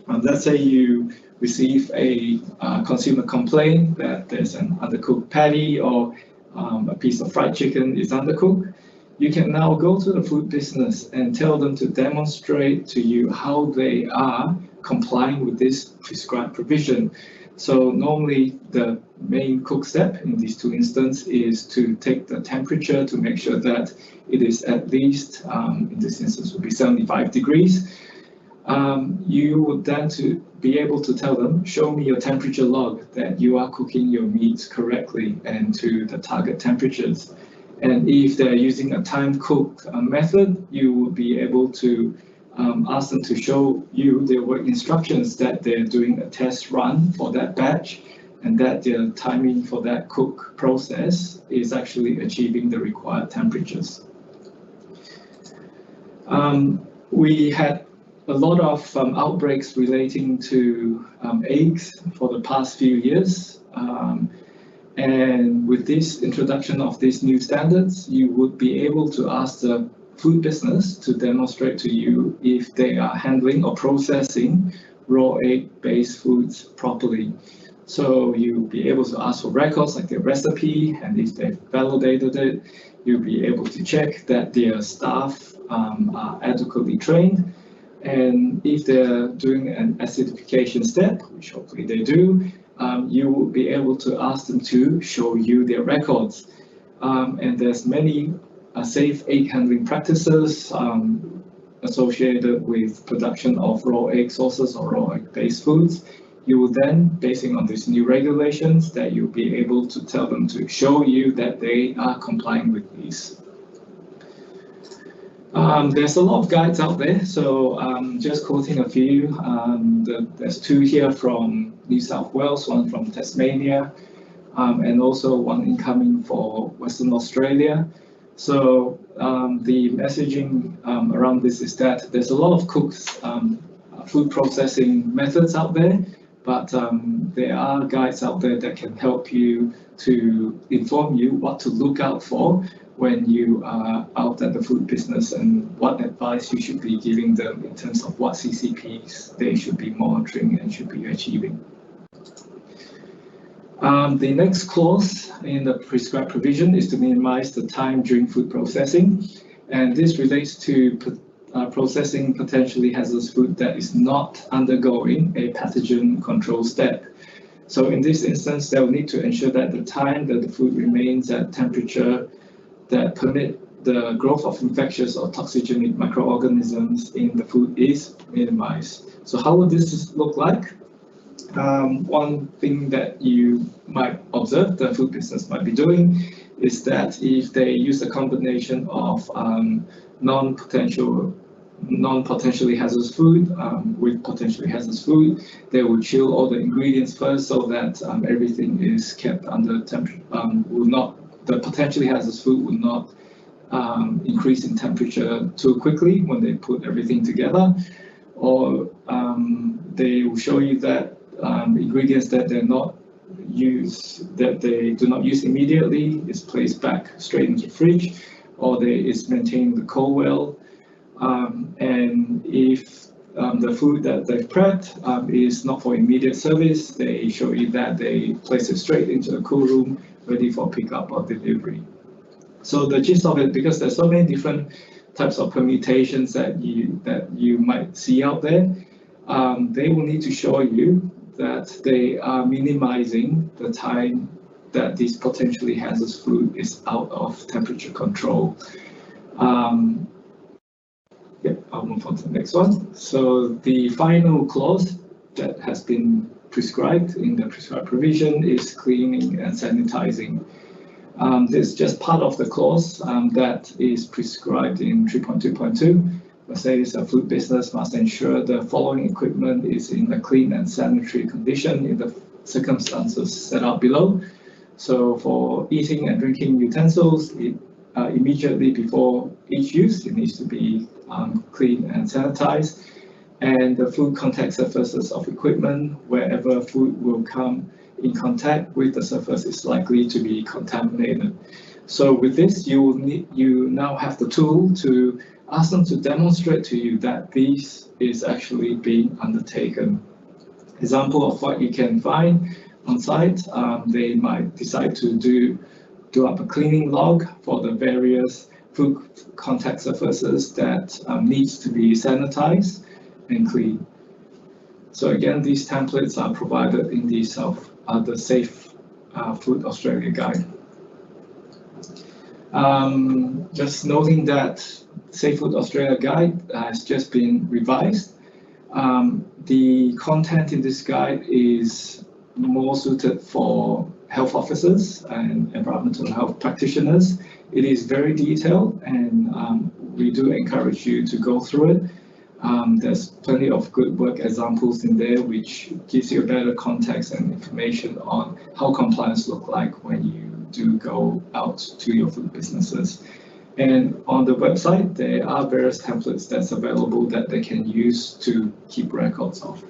let's say you receive a consumer complaint that there's an undercooked patty or a piece of fried chicken is undercooked. You can now go to the food business and tell them to demonstrate to you how they are complying with this prescribed provision. So normally the main cook step in these two instances is to take the temperature to make sure that it is at least, in this instance would be 75 degrees. You would then to be able to tell them, show me your temperature log that you are cooking your meats correctly and to the target temperatures. And if they're using a time cook method, you will be able to ask them to show you their work instructions that they're doing a test run for that batch and that the timing for that cook process is actually achieving the required temperatures. We had a lot of outbreaks relating to eggs for the past few years. And with this introduction of these new standards, you would be able to ask the food business to demonstrate to you if they are handling or processing raw egg-based foods properly. So you'll be able to ask for records like their recipe, and if they've validated it, you'll be able to check that their staff are adequately trained. And if they're doing an acidification step, which hopefully they do, you will be able to ask them to show you their records. And there's many safe egg handling practices associated with production of raw egg sources or raw egg-based foods. You will then, basing on these new regulations, that you'll be able to tell them to show you that they are complying with these. There's a lot of guides out there, so just quoting a few. There's two here from New South Wales, one from Tasmania, and also one incoming for Western Australia. So the messaging around this is that there's a lot of cooks, food processing methods out there, but there are guides out there that can help you to inform you what to look out for when you are out at the food business and what advice you should be giving them in terms of what CCPs they should be monitoring and should be achieving. The next clause in the prescribed provision is to minimize the time during food processing, and this relates to processing potentially hazardous food that is not undergoing a pathogen control step. So in this instance, they'll need to ensure that the time that the food remains at temperature that permit the growth of infectious or toxigenic microorganisms in the food is minimized. So how would this look like? One thing that you might observe the food business might be doing is that if they use a combination of non-potentially hazardous food with potentially hazardous food, they will chill all the ingredients first so that everything is kept under temperature, the potentially hazardous food will not increase in temperature too quickly when they put everything together, or they will show you that ingredients that they do not use immediately is placed back straight into the fridge, or is maintained the cold well. And if the food that they've prepped is not for immediate service, they show you that they place it straight into the cool room, ready for pickup or delivery. So the gist of it, because there's so many different types of permutations that you might see out there, they will need to show you that they are minimizing the time that this potentially hazardous food is out of temperature control. I'll move on to the next one. So the final clause that has been prescribed in the prescribed provision is cleaning and sanitizing. This is just part of the clause that is prescribed in 3.2.2. It says a food business must ensure the following equipment is in a clean and sanitary condition in the circumstances set out below. So for eating and drinking utensils, immediately before each use, it needs to be clean and sanitized. And the food contact surfaces of equipment, wherever food will come in contact with the surface, is likely to be contaminated. So with this, you now have the tool to ask them to demonstrate to you that this is actually being undertaken. Example of what you can find on site, they might decide to do up a cleaning log for the various food contact surfaces that needs to be sanitized and clean. So again, these templates are provided in the Safe Food Australia guide. Just noting that Safe Food Australia guide has just been revised. The content in this guide is more suited for health officers and environmental health practitioners. It is very detailed, and we do encourage you to go through it. There's plenty of good work examples in there, which gives you a better context and information on how compliance look like when you do go out to your food businesses. And on the website, there are various templates that's available that they can use to keep records of.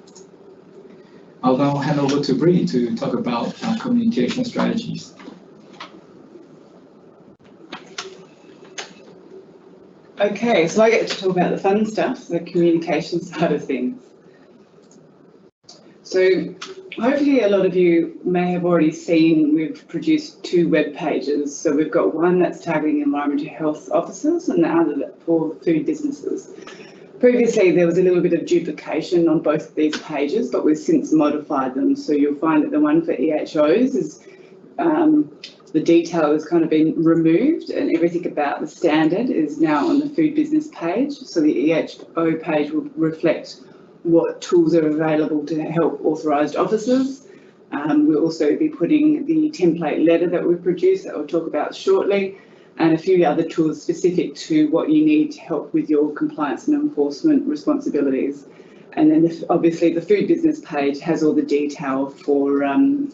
I'll now hand over to Bree to talk about communication strategies. Okay, so I get to talk about the fun stuff, the communication side of things. So hopefully a lot of you may have already seen we've produced 2 web pages. So we've got one that's targeting environmental health officers and the other for food businesses. Previously there was a little bit of duplication on both of these pages, but we've since modified them. So you'll find that the one for EHOs is the detail has kind of been removed, and everything about the standard is now on the food business page. So the EHO page will reflect what tools are available to help authorised officers. We'll also be putting the template letter that we produced that we'll talk about shortly, and a few other tools specific to what you need to help with your compliance and enforcement responsibilities. And then obviously the food business page has all the detail for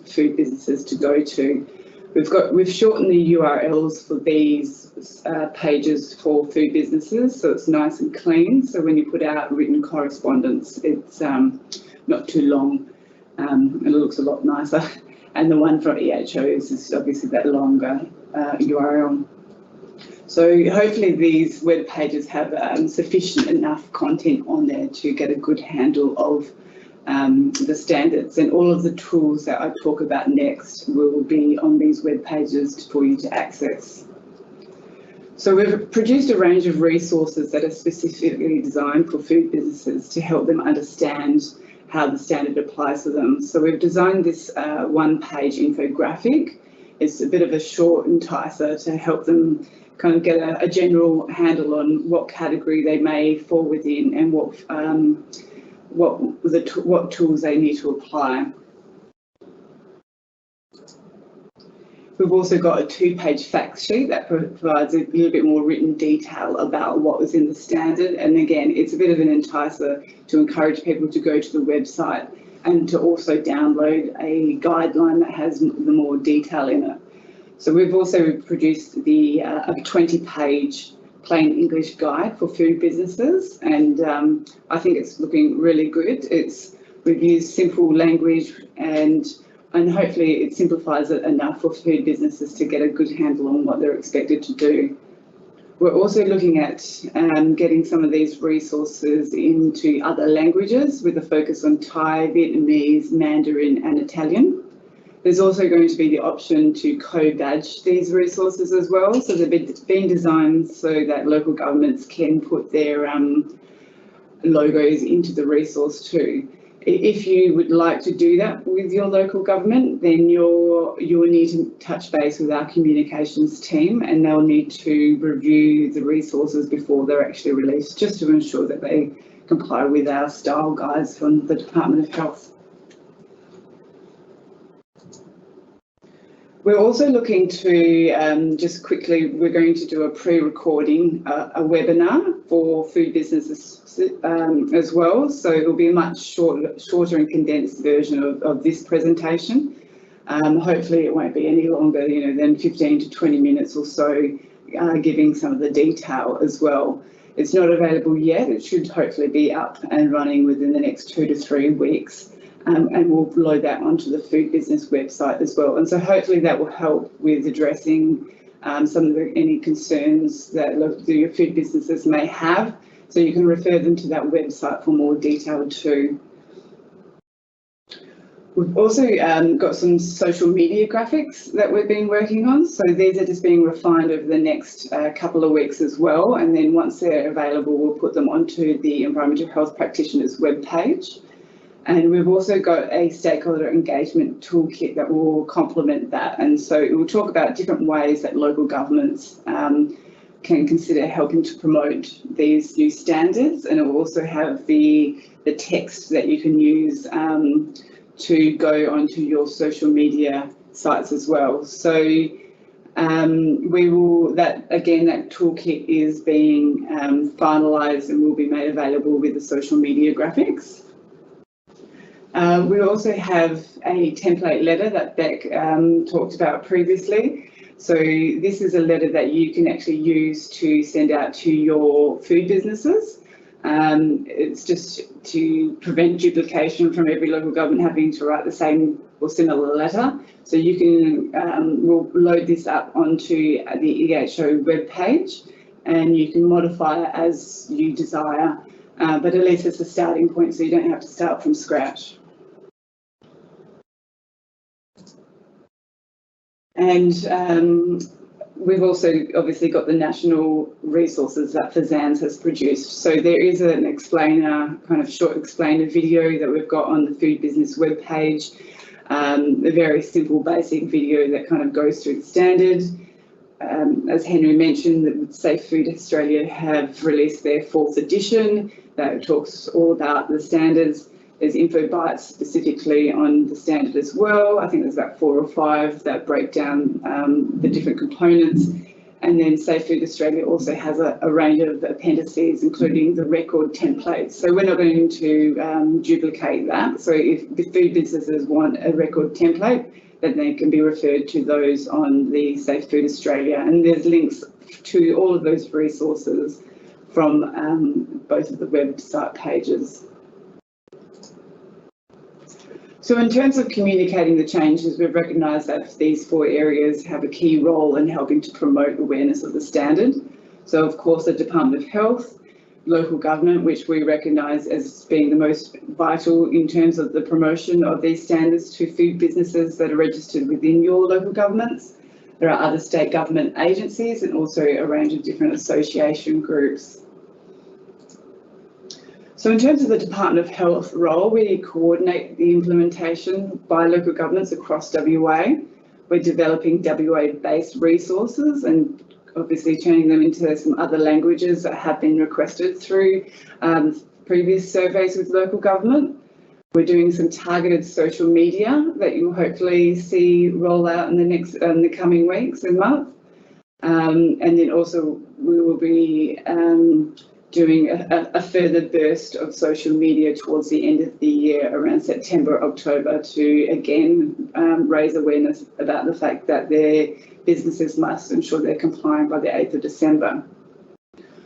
food businesses to go to. We've shortened the URLs for these pages for food businesses, so it's nice and clean. So when you put out written correspondence, it's not too long. It looks a lot nicer. And the one for EHOs is obviously that longer URL. So hopefully these web pages have sufficient enough content on there to get a good handle of the standards, and all of the tools that I talk about next will be on these web pages for you to access. So we've produced a range of resources that are specifically designed for food businesses to help them understand how the standard applies to them. So we've designed this one-page infographic. It's a bit of a short enticer to help them kind of get a general handle on what category they may fall within and what tools they need to apply. We've also got a 2-page fact sheet that provides a little bit more written detail about what was in the standard. And again, it's a bit of an enticer to encourage people to go to the website and to also download a guideline that has the more detail in it. So we've also produced the a 20-page plain English guide for food businesses, and I think it's looking really good. We've used simple language, and hopefully it simplifies it enough for food businesses to get a good handle on what they're expected to do. We're also looking at getting some of these resources into other languages with a focus on Thai, Vietnamese, Mandarin and Italian. There's also going to be the option to co-badge these resources as well. So they've been designed so that local governments can put their logos into the resource too. If you would like to do that with your local government, then you'll need to touch base with our communications team, and they'll need to review the resources before they're actually released, just to ensure that they comply with our style guides from the Department of Health. We're also looking to, just quickly, we're going to do a pre-recording, a webinar for food businesses as well. So it'll be a much shorter and condensed version of this presentation. Hopefully it won't be any longer, than 15 to 20 minutes or so, giving some of the detail as well. It's not available yet. It should hopefully be up and running within the next 2 to 3 weeks. And we'll load that onto the food business website as well. And so hopefully that will help with addressing some of any concerns that your food businesses may have. So you can refer them to that website for more detail too. We've also got some social media graphics that we've been working on. So these are just being refined over the next couple of weeks as well. And then once they're available, we'll put them onto the Environmental Health Practitioners webpage. And we've also got a stakeholder engagement toolkit that will complement that. And so it will talk about different ways that local governments can consider helping to promote these new standards. And it will also have the the text that you can use to go onto your social media sites as well. So we will, that toolkit is being finalised and will be made available with the social media graphics. We also have a template letter that Beck talked about previously. So this is a letter that you can actually use to send out to your food businesses. It's just to prevent duplication from every local government having to write the same or similar letter. So you can we'll load this up onto the EHO webpage, and you can modify it as you desire, but at least it's a starting point so you don't have to start from scratch. And we've also obviously got the national resources that FSANZ has produced. So there is an explainer, kind of short explainer video that we've got on the Food Business webpage. A very simple, basic video that kind of goes through the standard. As Henry mentioned, Safe Food Australia have released their 4th edition that talks all about the standards. There's info bites specifically on the standard as well. I think there's about 4 or 5 that break down the different components. And then Safe Food Australia also has a range of appendices, including the record templates. So we're not going to duplicate that. So if the food businesses want a record template, then they can be referred to those on the Safe Food Australia. And there's links to all of those resources from both of the website pages. So in terms of communicating the changes, we've recognised that these 4 areas have a key role in helping to promote awareness of the standard. So of course the Department of Health, local government, which we recognise as being the most vital in terms of the promotion of these standards to food businesses that are registered within your local governments. There are other state government agencies and also a range of different association groups. So in terms of the Department of Health role, we coordinate the implementation by local governments across WA. We're developing WA-based resources and obviously turning them into some other languages that have been requested through previous surveys with local government. We're doing some targeted social media that you'll hopefully see roll out in the coming weeks and months. And then also we will be doing a further burst of social media towards the end of the year, around September, October, to again raise awareness about the fact that their businesses must ensure they're compliant by the 8th of December.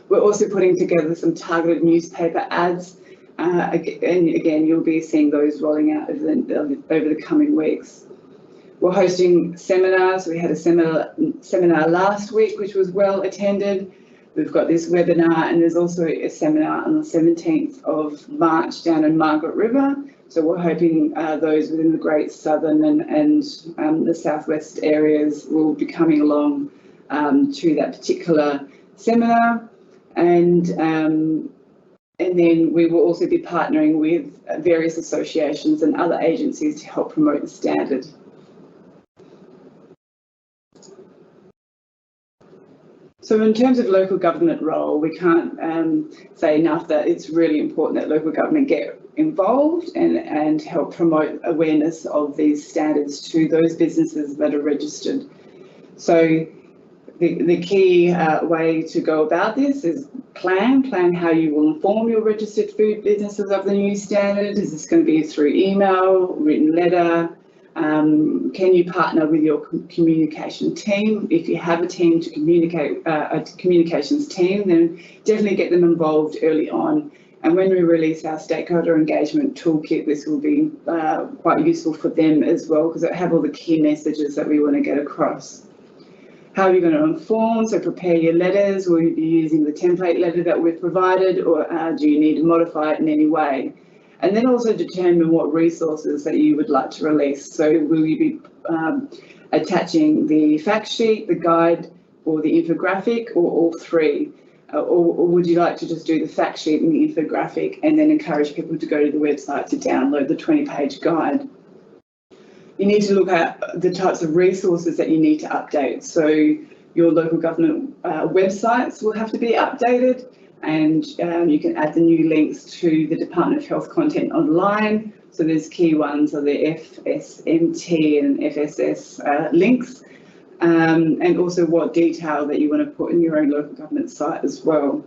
We're also putting together some targeted newspaper ads, and again you'll be seeing those rolling out over the coming weeks. We're hosting seminars. We had a seminar last week which was well attended. We've got this webinar, and there's also a seminar on the 17th of March down in Margaret River. So we're hoping those within the Great Southern and the Southwest areas will be coming along to that particular seminar. And then we will also be partnering with various associations and other agencies to help promote the standard. So in terms of local government role, we can't say enough that it's really important that local government get involved and help promote awareness of these standards to those businesses that are registered. So the key way to go about this is plan how you will inform your registered food businesses of the new standard. Is this going to be through email, written letter? Can you partner with your communication team? If you have a team to communicate, a communications team, then definitely get them involved early on. And when we release our stakeholder engagement toolkit, this will be quite useful for them as well, because it have all the key messages that we want to get across. How are you going to inform? So prepare your letters. Will you be using the template letter that we've provided, or do you need to modify it in any way? And then also determine what resources that you would like to release. So will you be attaching the fact sheet, the guide, or the infographic, or all 3? Or would you like to just do the fact sheet and the infographic and then encourage people to go to the website to download the 20-page guide? You need to look at the types of resources that you need to update. So your local government websites will have to be updated. and you can add the new links to the Department of Health content online. So there's key ones are the FSMT and FSS links, and also what detail that you want to put in your own local government site as well.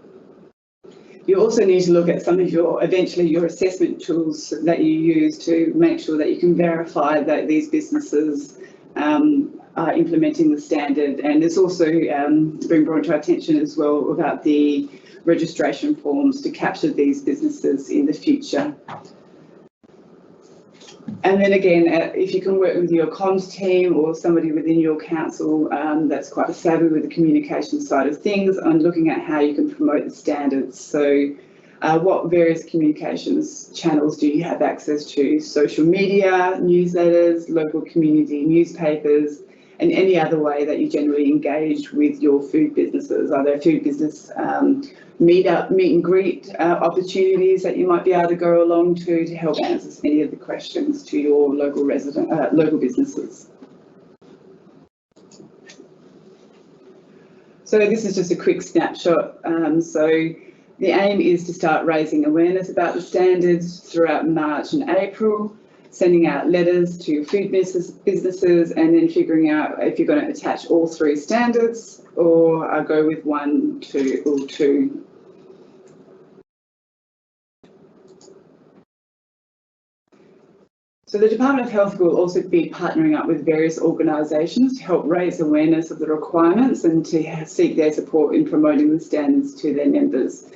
You also need to look at some of your assessment tools that you use to make sure that you can verify that these businesses are implementing the standard. And it's also been brought to our attention as well about the registration forms to capture these businesses in the future. And then again, if you can work with your comms team or somebody within your council that's quite savvy with the communication side of things, on looking at how you can promote the standards. So what various communications channels do you have access to? Social media, newsletters, local community newspapers, and any other way that you generally engage with your food businesses. Are there food business meet and greet opportunities that you might be able to go along to help answer any of the questions to your local local businesses? So this is just a quick snapshot. So the aim is to start raising awareness about the standards throughout March and April, sending out letters to food businesses, and then figuring out if you're going to attach all 3 standards or go with 1, 2 or 2. So the Department of Health will also be partnering up with various organisations to help raise awareness of the requirements and to seek their support in promoting the standards to their members.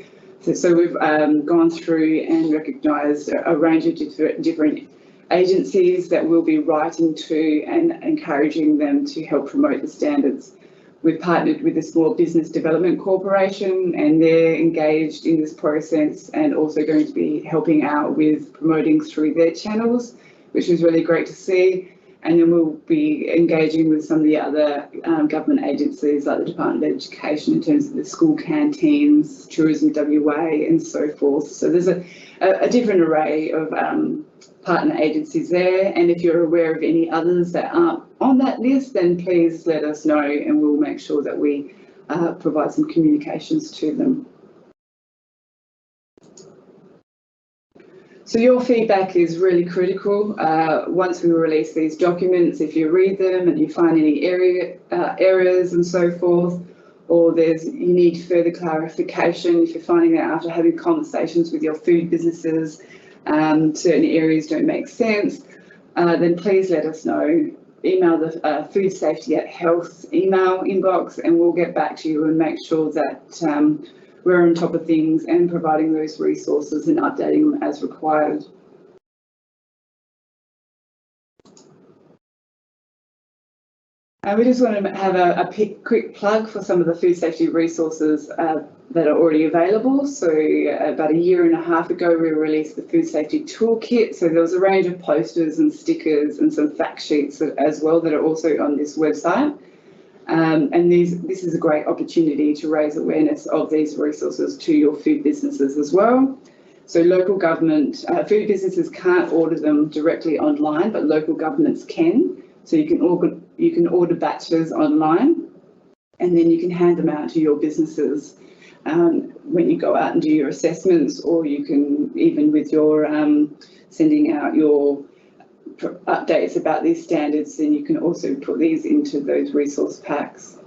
So we've gone through and recognised a range of different agencies that we'll be writing to and encouraging them to help promote the standards. We've partnered with the Small Business Development Corporation, and they're engaged in this process and also going to be helping out with promoting through their channels, which is really great to see. And then we'll be engaging with some of the other government agencies like the Department of Education in terms of the school canteens, Tourism WA and so forth. So there's a different array of partner agencies there, and if you're aware of any others that aren't on that list, then please let us know and we'll make sure that we provide some communications to them. So your feedback is really critical. Once we release these documents, if you read them and you find any errors and so forth, or you need further clarification, if you're finding that after having conversations with your food businesses, certain areas don't make sense, then please let us know. Email the Food Safety at Health email inbox and we'll get back to you and make sure that we're on top of things and providing those resources and updating them as required. We just want to have a quick plug for some of the food safety resources that are already available. So about 1.5 years ago, we released the Food Safety Toolkit. So there was a range of posters and stickers and some fact sheets as well that are also on this website. And this is a great opportunity to raise awareness of these resources to your food businesses as well. So local government, food businesses can't order them directly online, but local governments can. So you can order batches online and then you can hand them out to your businesses when you go out and do your assessments, or you can even with your sending out your updates about these standards, then you can also put these into those resource packs.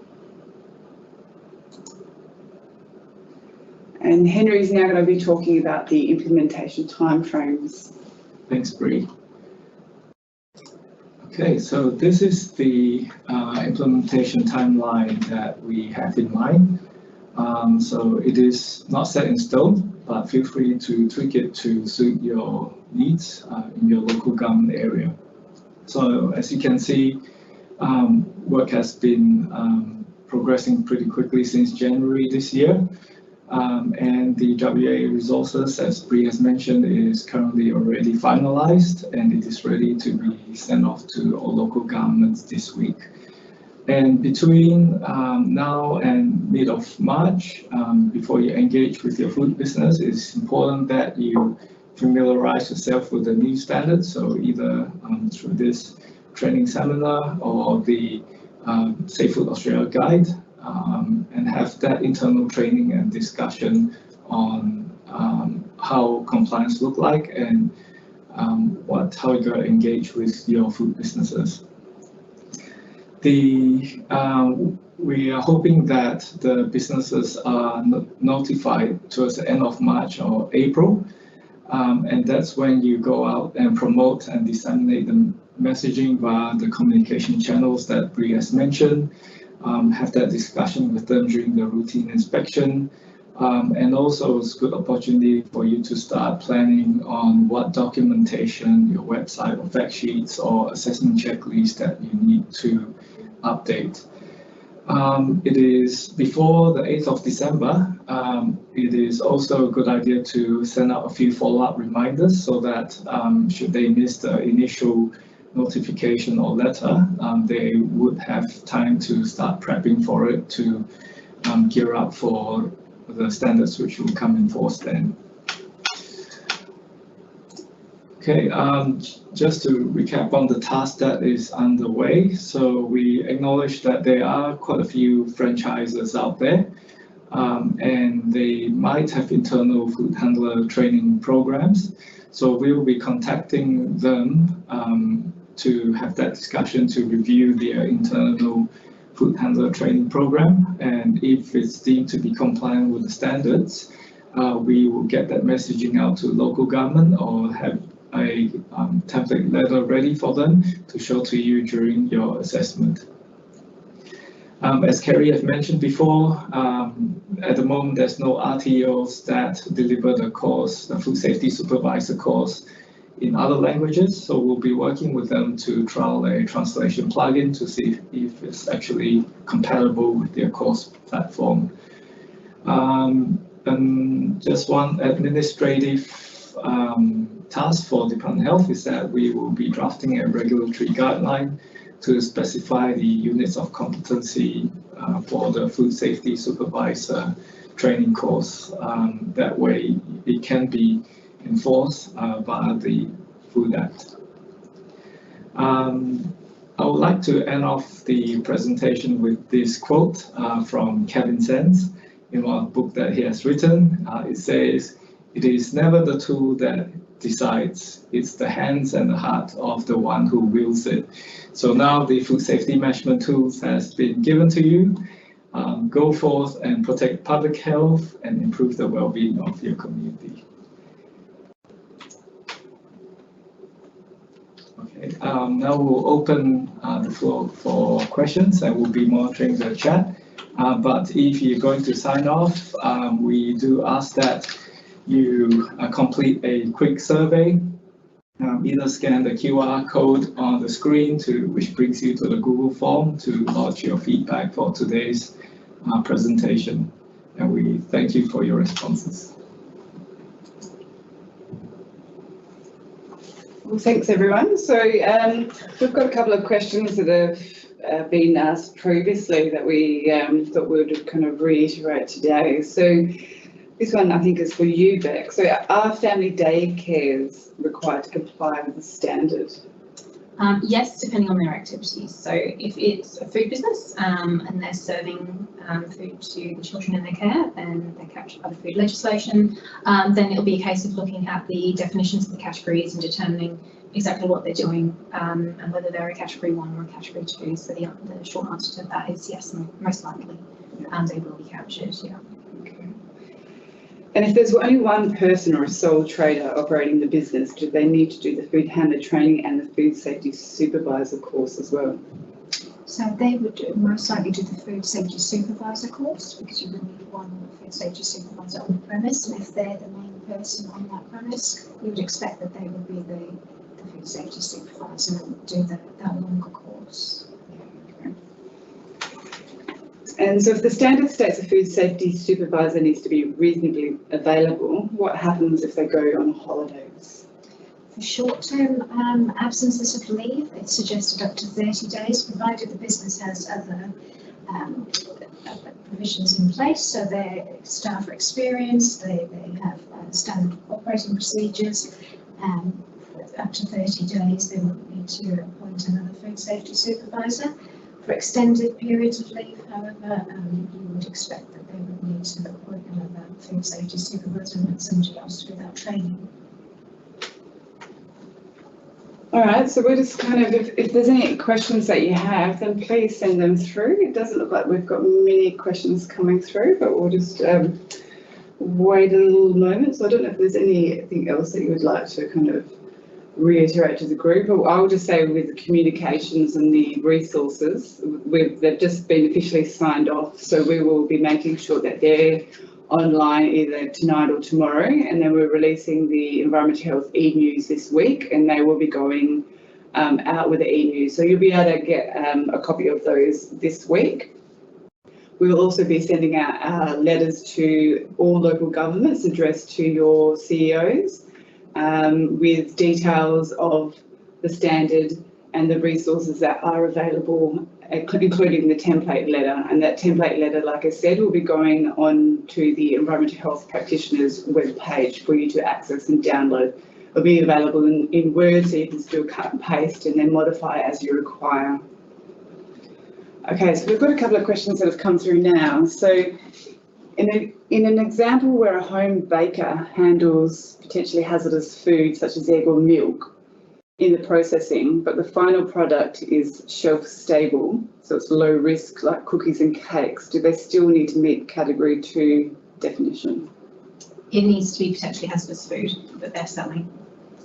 And Henry's now going to be talking about the implementation timeframes. Thanks, Bree. Okay, so this is the implementation timeline that we have in mind. So it is not set in stone, but feel free to tweak it to suit your needs in your local government area. So as you can see, work has been progressing pretty quickly since January this year. And the WA resources, as Bree has mentioned, is currently already finalized and it is ready to be sent off to all local governments this week. And between now and mid of March, before you engage with your food business, it's important that you familiarize yourself with the new standards. So either through this training seminar or the Safe Food Australia guide, and have that internal training and discussion on how compliance look like and how you gotta engage with your food businesses. We are hoping that the businesses are notified towards the end of March or April, and that's when you go out and promote and disseminate the messaging via the communication channels that Bree has mentioned, have that discussion with them during the routine inspection, and also it's a good opportunity for you to start planning on what documentation, your website or fact sheets or assessment checklist that you need to update. It is before the 8th of December. It is also a good idea to send out a few follow-up reminders so that should they miss the initial notification or letter, they would have time to start prepping for it to gear up for the standards which will come in force then. Okay, just to recap on the task that is underway. So we acknowledge that there are quite a few franchises out there, and they might have internal food handler training programs. So we will be contacting them to have that discussion to review their internal food handler training program. And if it's deemed to be compliant with the standards, we will get that messaging out to local government or have a template letter ready for them to show to you during your assessment. As Kerry has mentioned before, at the moment there's no RTOs that deliver the course, the food safety supervisor course in other languages, so we'll be working with them to trial a translation plugin to see if it's actually compatible with their course platform. And just one administrative task for Department of Health is that we will be drafting a regulatory guideline to specify the units of competency for the food safety supervisor training course. That way it can be enforced via the Food Act. I would like to end off the presentation with this quote from Kevin Sands in one book that he has written. It says, "It is never the tool that decides, it's the hands and the heart of the one who wields it." So now the food safety management tools has been given to you. Go forth and protect public health and improve the well-being of your community. Okay, now we'll open the floor for questions and we'll be monitoring the chat. But if you're going to sign off, we do ask that you complete a quick survey. Either scan the QR code on the screen which brings you to the Google form to lodge your feedback for today's presentation. And we thank you for your responses. Well, thanks everyone. So we've got a couple of questions that have been asked previously that we thought we would kind of reiterate today. So this one I think is for you, Beck. So are family daycares required to comply with the standard? Yes, depending on their activities. So if it's a food business and they're serving food to the children in their care, then they're captured by the food legislation. Then it'll be a case of looking at the definitions of the categories and determining exactly what they're doing and whether they're a category 1 or a category 2. So the short answer to that is yes, and most likely they will be captured. Yeah. Okay. And if there's only one person or a sole trader operating the business, do they need to do the food handler training and the food safety supervisor course as well? So they would most likely do the food safety supervisor course because you would need one food safety supervisor on the premise, and if they're the main person on that premise, you would expect that they would be the food safety supervisor and do that longer course. And so if the standard states a food safety supervisor needs to be reasonably available, what happens if they go on holidays? For short-term absences of leave, it's suggested up to 30 days, provided the business has other provisions in place. So their staff are experienced, they have standard operating procedures. Up to 30 days, they will need to appoint another food safety supervisor. For extended periods of leave, however, you would expect that they would need to appoint another food safety supervisor and somebody else to do that training. All right, so we're just kind of, if there's any questions that you have, then please send them through. It doesn't look like we've got many questions coming through, but we'll just wait a little moment. So I don't know if there's anything else that you would like to kind of reiterate to the group. I'll just say with the communications and the resources, they've just been officially signed off, so we will be making sure that they're online either tonight or tomorrow, and then we're releasing the Environmental Health e-news this week, and they will be going out with the e-news, so you'll be able to get a copy of those this week. We will also be sending out letters to all local governments addressed to your CEOs with details of the standard and the resources that are available, including the template letter. And that template letter, like I said, will be going on to the Environmental Health Practitioners webpage for you to access and download. It'll be available in Word, so you can still cut and paste and then modify as you require. Okay, so we've got a couple of questions that have come through now. So in an example where a home baker handles potentially hazardous food such as egg or milk in the processing, but the final product is shelf stable, so it's low risk like cookies and cakes, do they still need to meet category 2 definition? It needs to be potentially hazardous food that they're selling,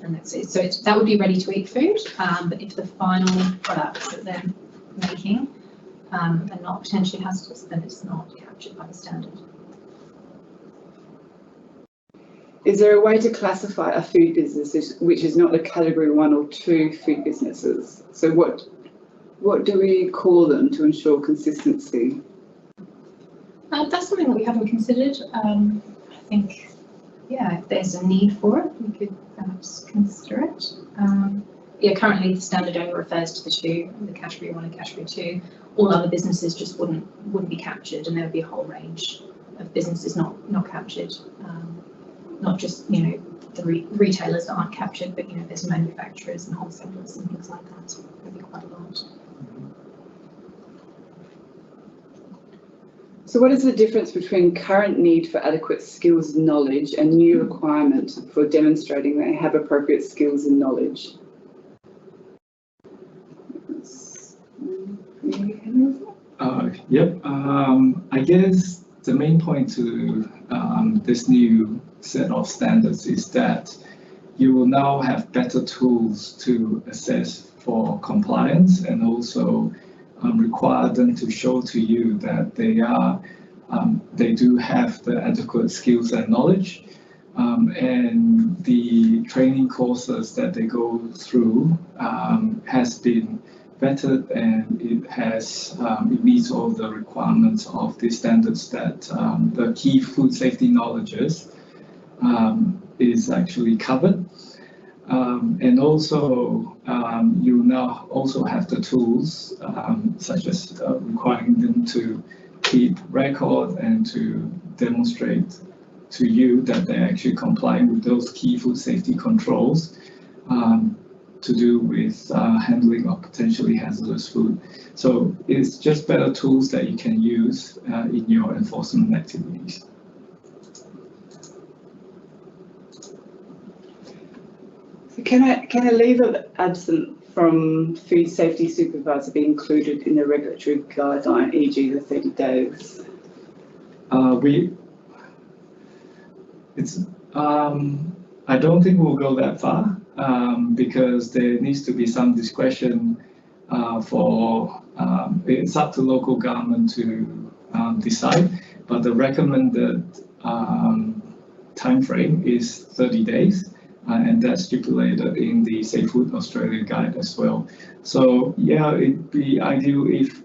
and that's it. So that would be ready to eat food, but if the final products that they're making are not potentially hazardous, then it's not captured by the standard. Is there a way to classify a food business which is not a category 1 or 2 food businesses? So what do we call them to ensure consistency? That's something that we haven't considered. I think, yeah, if there's a need for it, we could perhaps consider it. Yeah, currently the standard only refers to the two, the category 1 and category 2. All other businesses just wouldn't be captured, and there would be a whole range of businesses not captured. Not just, you know, the retailers that aren't captured, but, you know, there's manufacturers and wholesalers and things like that, so it would be quite a lot. So what is the difference between current need for adequate skills and knowledge and new requirement for demonstrating they have appropriate skills and knowledge? Yep. I guess the main point to this new set of standards is that you will now have better tools to assess for compliance, and also require them to show to you that they do have the adequate skills and knowledge, and the training courses that they go through has been vetted, and it meets all the requirements of the standards that the key food safety knowledges is actually covered. And also you now also have the tools such as requiring them to keep record and to demonstrate to you that they're actually complying with those key food safety controls to do with handling of potentially hazardous food. So it's just better tools that you can use in your enforcement activities. So can a leave of absence from food safety supervisor be included in the regulatory guideline, e.g. the 30 days? I don't think we'll go that far because there needs to be some discretion it's up to local government to decide, but the recommended time frame is 30 days. And that's stipulated in the Safe Food Australia guide as well. So yeah, it'd be ideal if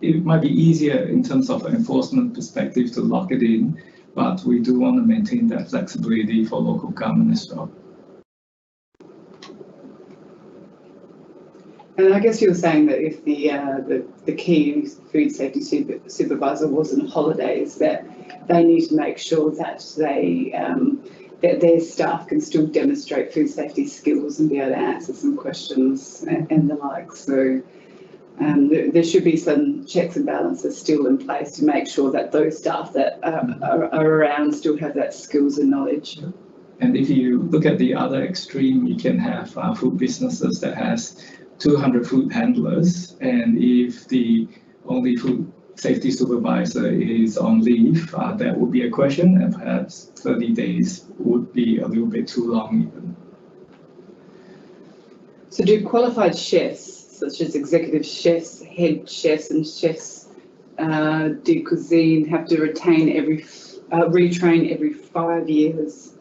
it might be easier in terms of enforcement perspective to lock it in, but we do want to maintain that flexibility for local government as well. And I guess you were saying that if the key food safety supervisor was on holidays, that they need to make sure that that their staff can still demonstrate food safety skills and be able to answer some questions and the like. So There should be some checks and balances still in place to make sure that those staff that are around still have that skills and knowledge. And if you look at the other extreme, you can have food businesses that has 200 food handlers, and if the only food safety supervisor is on leave, that would be a question, and perhaps 30 days would be a little bit too long even. So do qualified chefs, such as executive chefs, head chefs and chefs de cuisine, have to retrain every 5 years?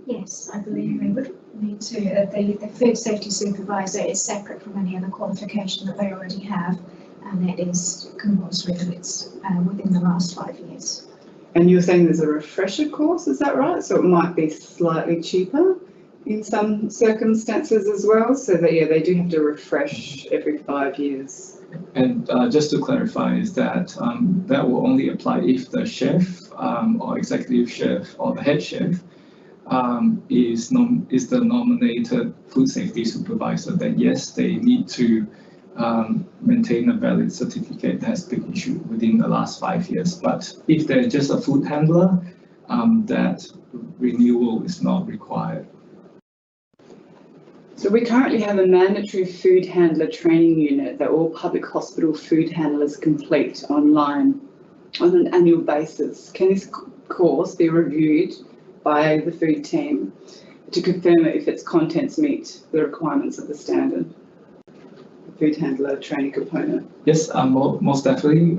Yes, I believe we would need to. The food safety supervisor is separate from any other qualification that they already have, and it is compulsory that it's within the last 5 years. And you're saying there's a refresher course, is that right? So it might be slightly cheaper in some circumstances as well, so that, yeah, they do have to refresh every 5 years. And just to clarify, is that that will only apply if the chef or executive chef or the head chef is the nominated food safety supervisor. Then yes, they need to maintain a valid certificate that has been issued within the last 5 years. But if they're just a food handler, that renewal is not required. So we currently have a mandatory food handler training unit that all public hospital food handlers complete online on an annual basis. Can this course be reviewed by the food team to confirm if its contents meet the requirements of the standard? The food handler training component. Yes, most definitely.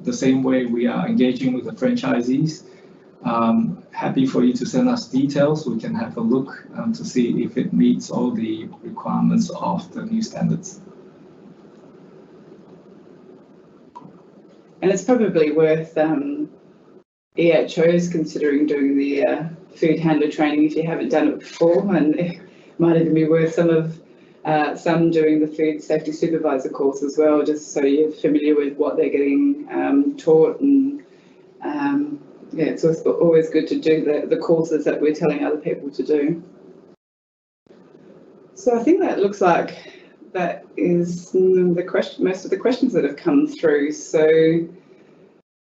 The same way we are engaging with the franchisees. Happy for you to send us details. We can have a look to see if it meets all the requirements of the new standards. And it's probably worth EHOs considering doing the food handler training if you haven't done it before, and it might even be worth some doing the food safety supervisor course as well, just so you're familiar with what they're getting taught. And yeah, it's always good to do the courses that we're telling other people to do. So I think that looks like that is most of the questions that have come through. So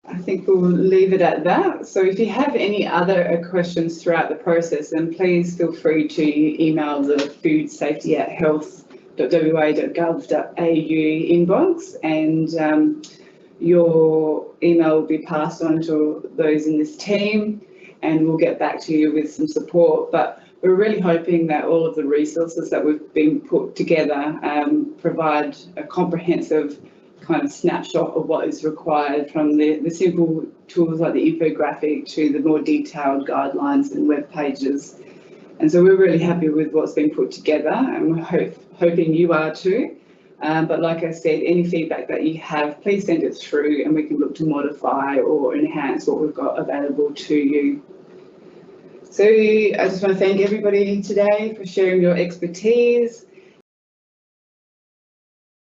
I think we'll leave it at that. So if you have any other questions throughout the process, then please feel free to email the foodSafety@health.wa.gov.au inbox, and your email will be passed on to those in this team, and we'll get back to you with some support. But we're really hoping that all of the resources that we've been put together provide a comprehensive kind of snapshot of what is required, from the simple tools like the infographic to the more detailed guidelines and web pages. And so we're really happy with what's been put together, and we're hoping you are too. But like I said, any feedback that you have, please send it through and we can look to modify or enhance what we've got available to you. So I just want to thank everybody today for sharing your expertise.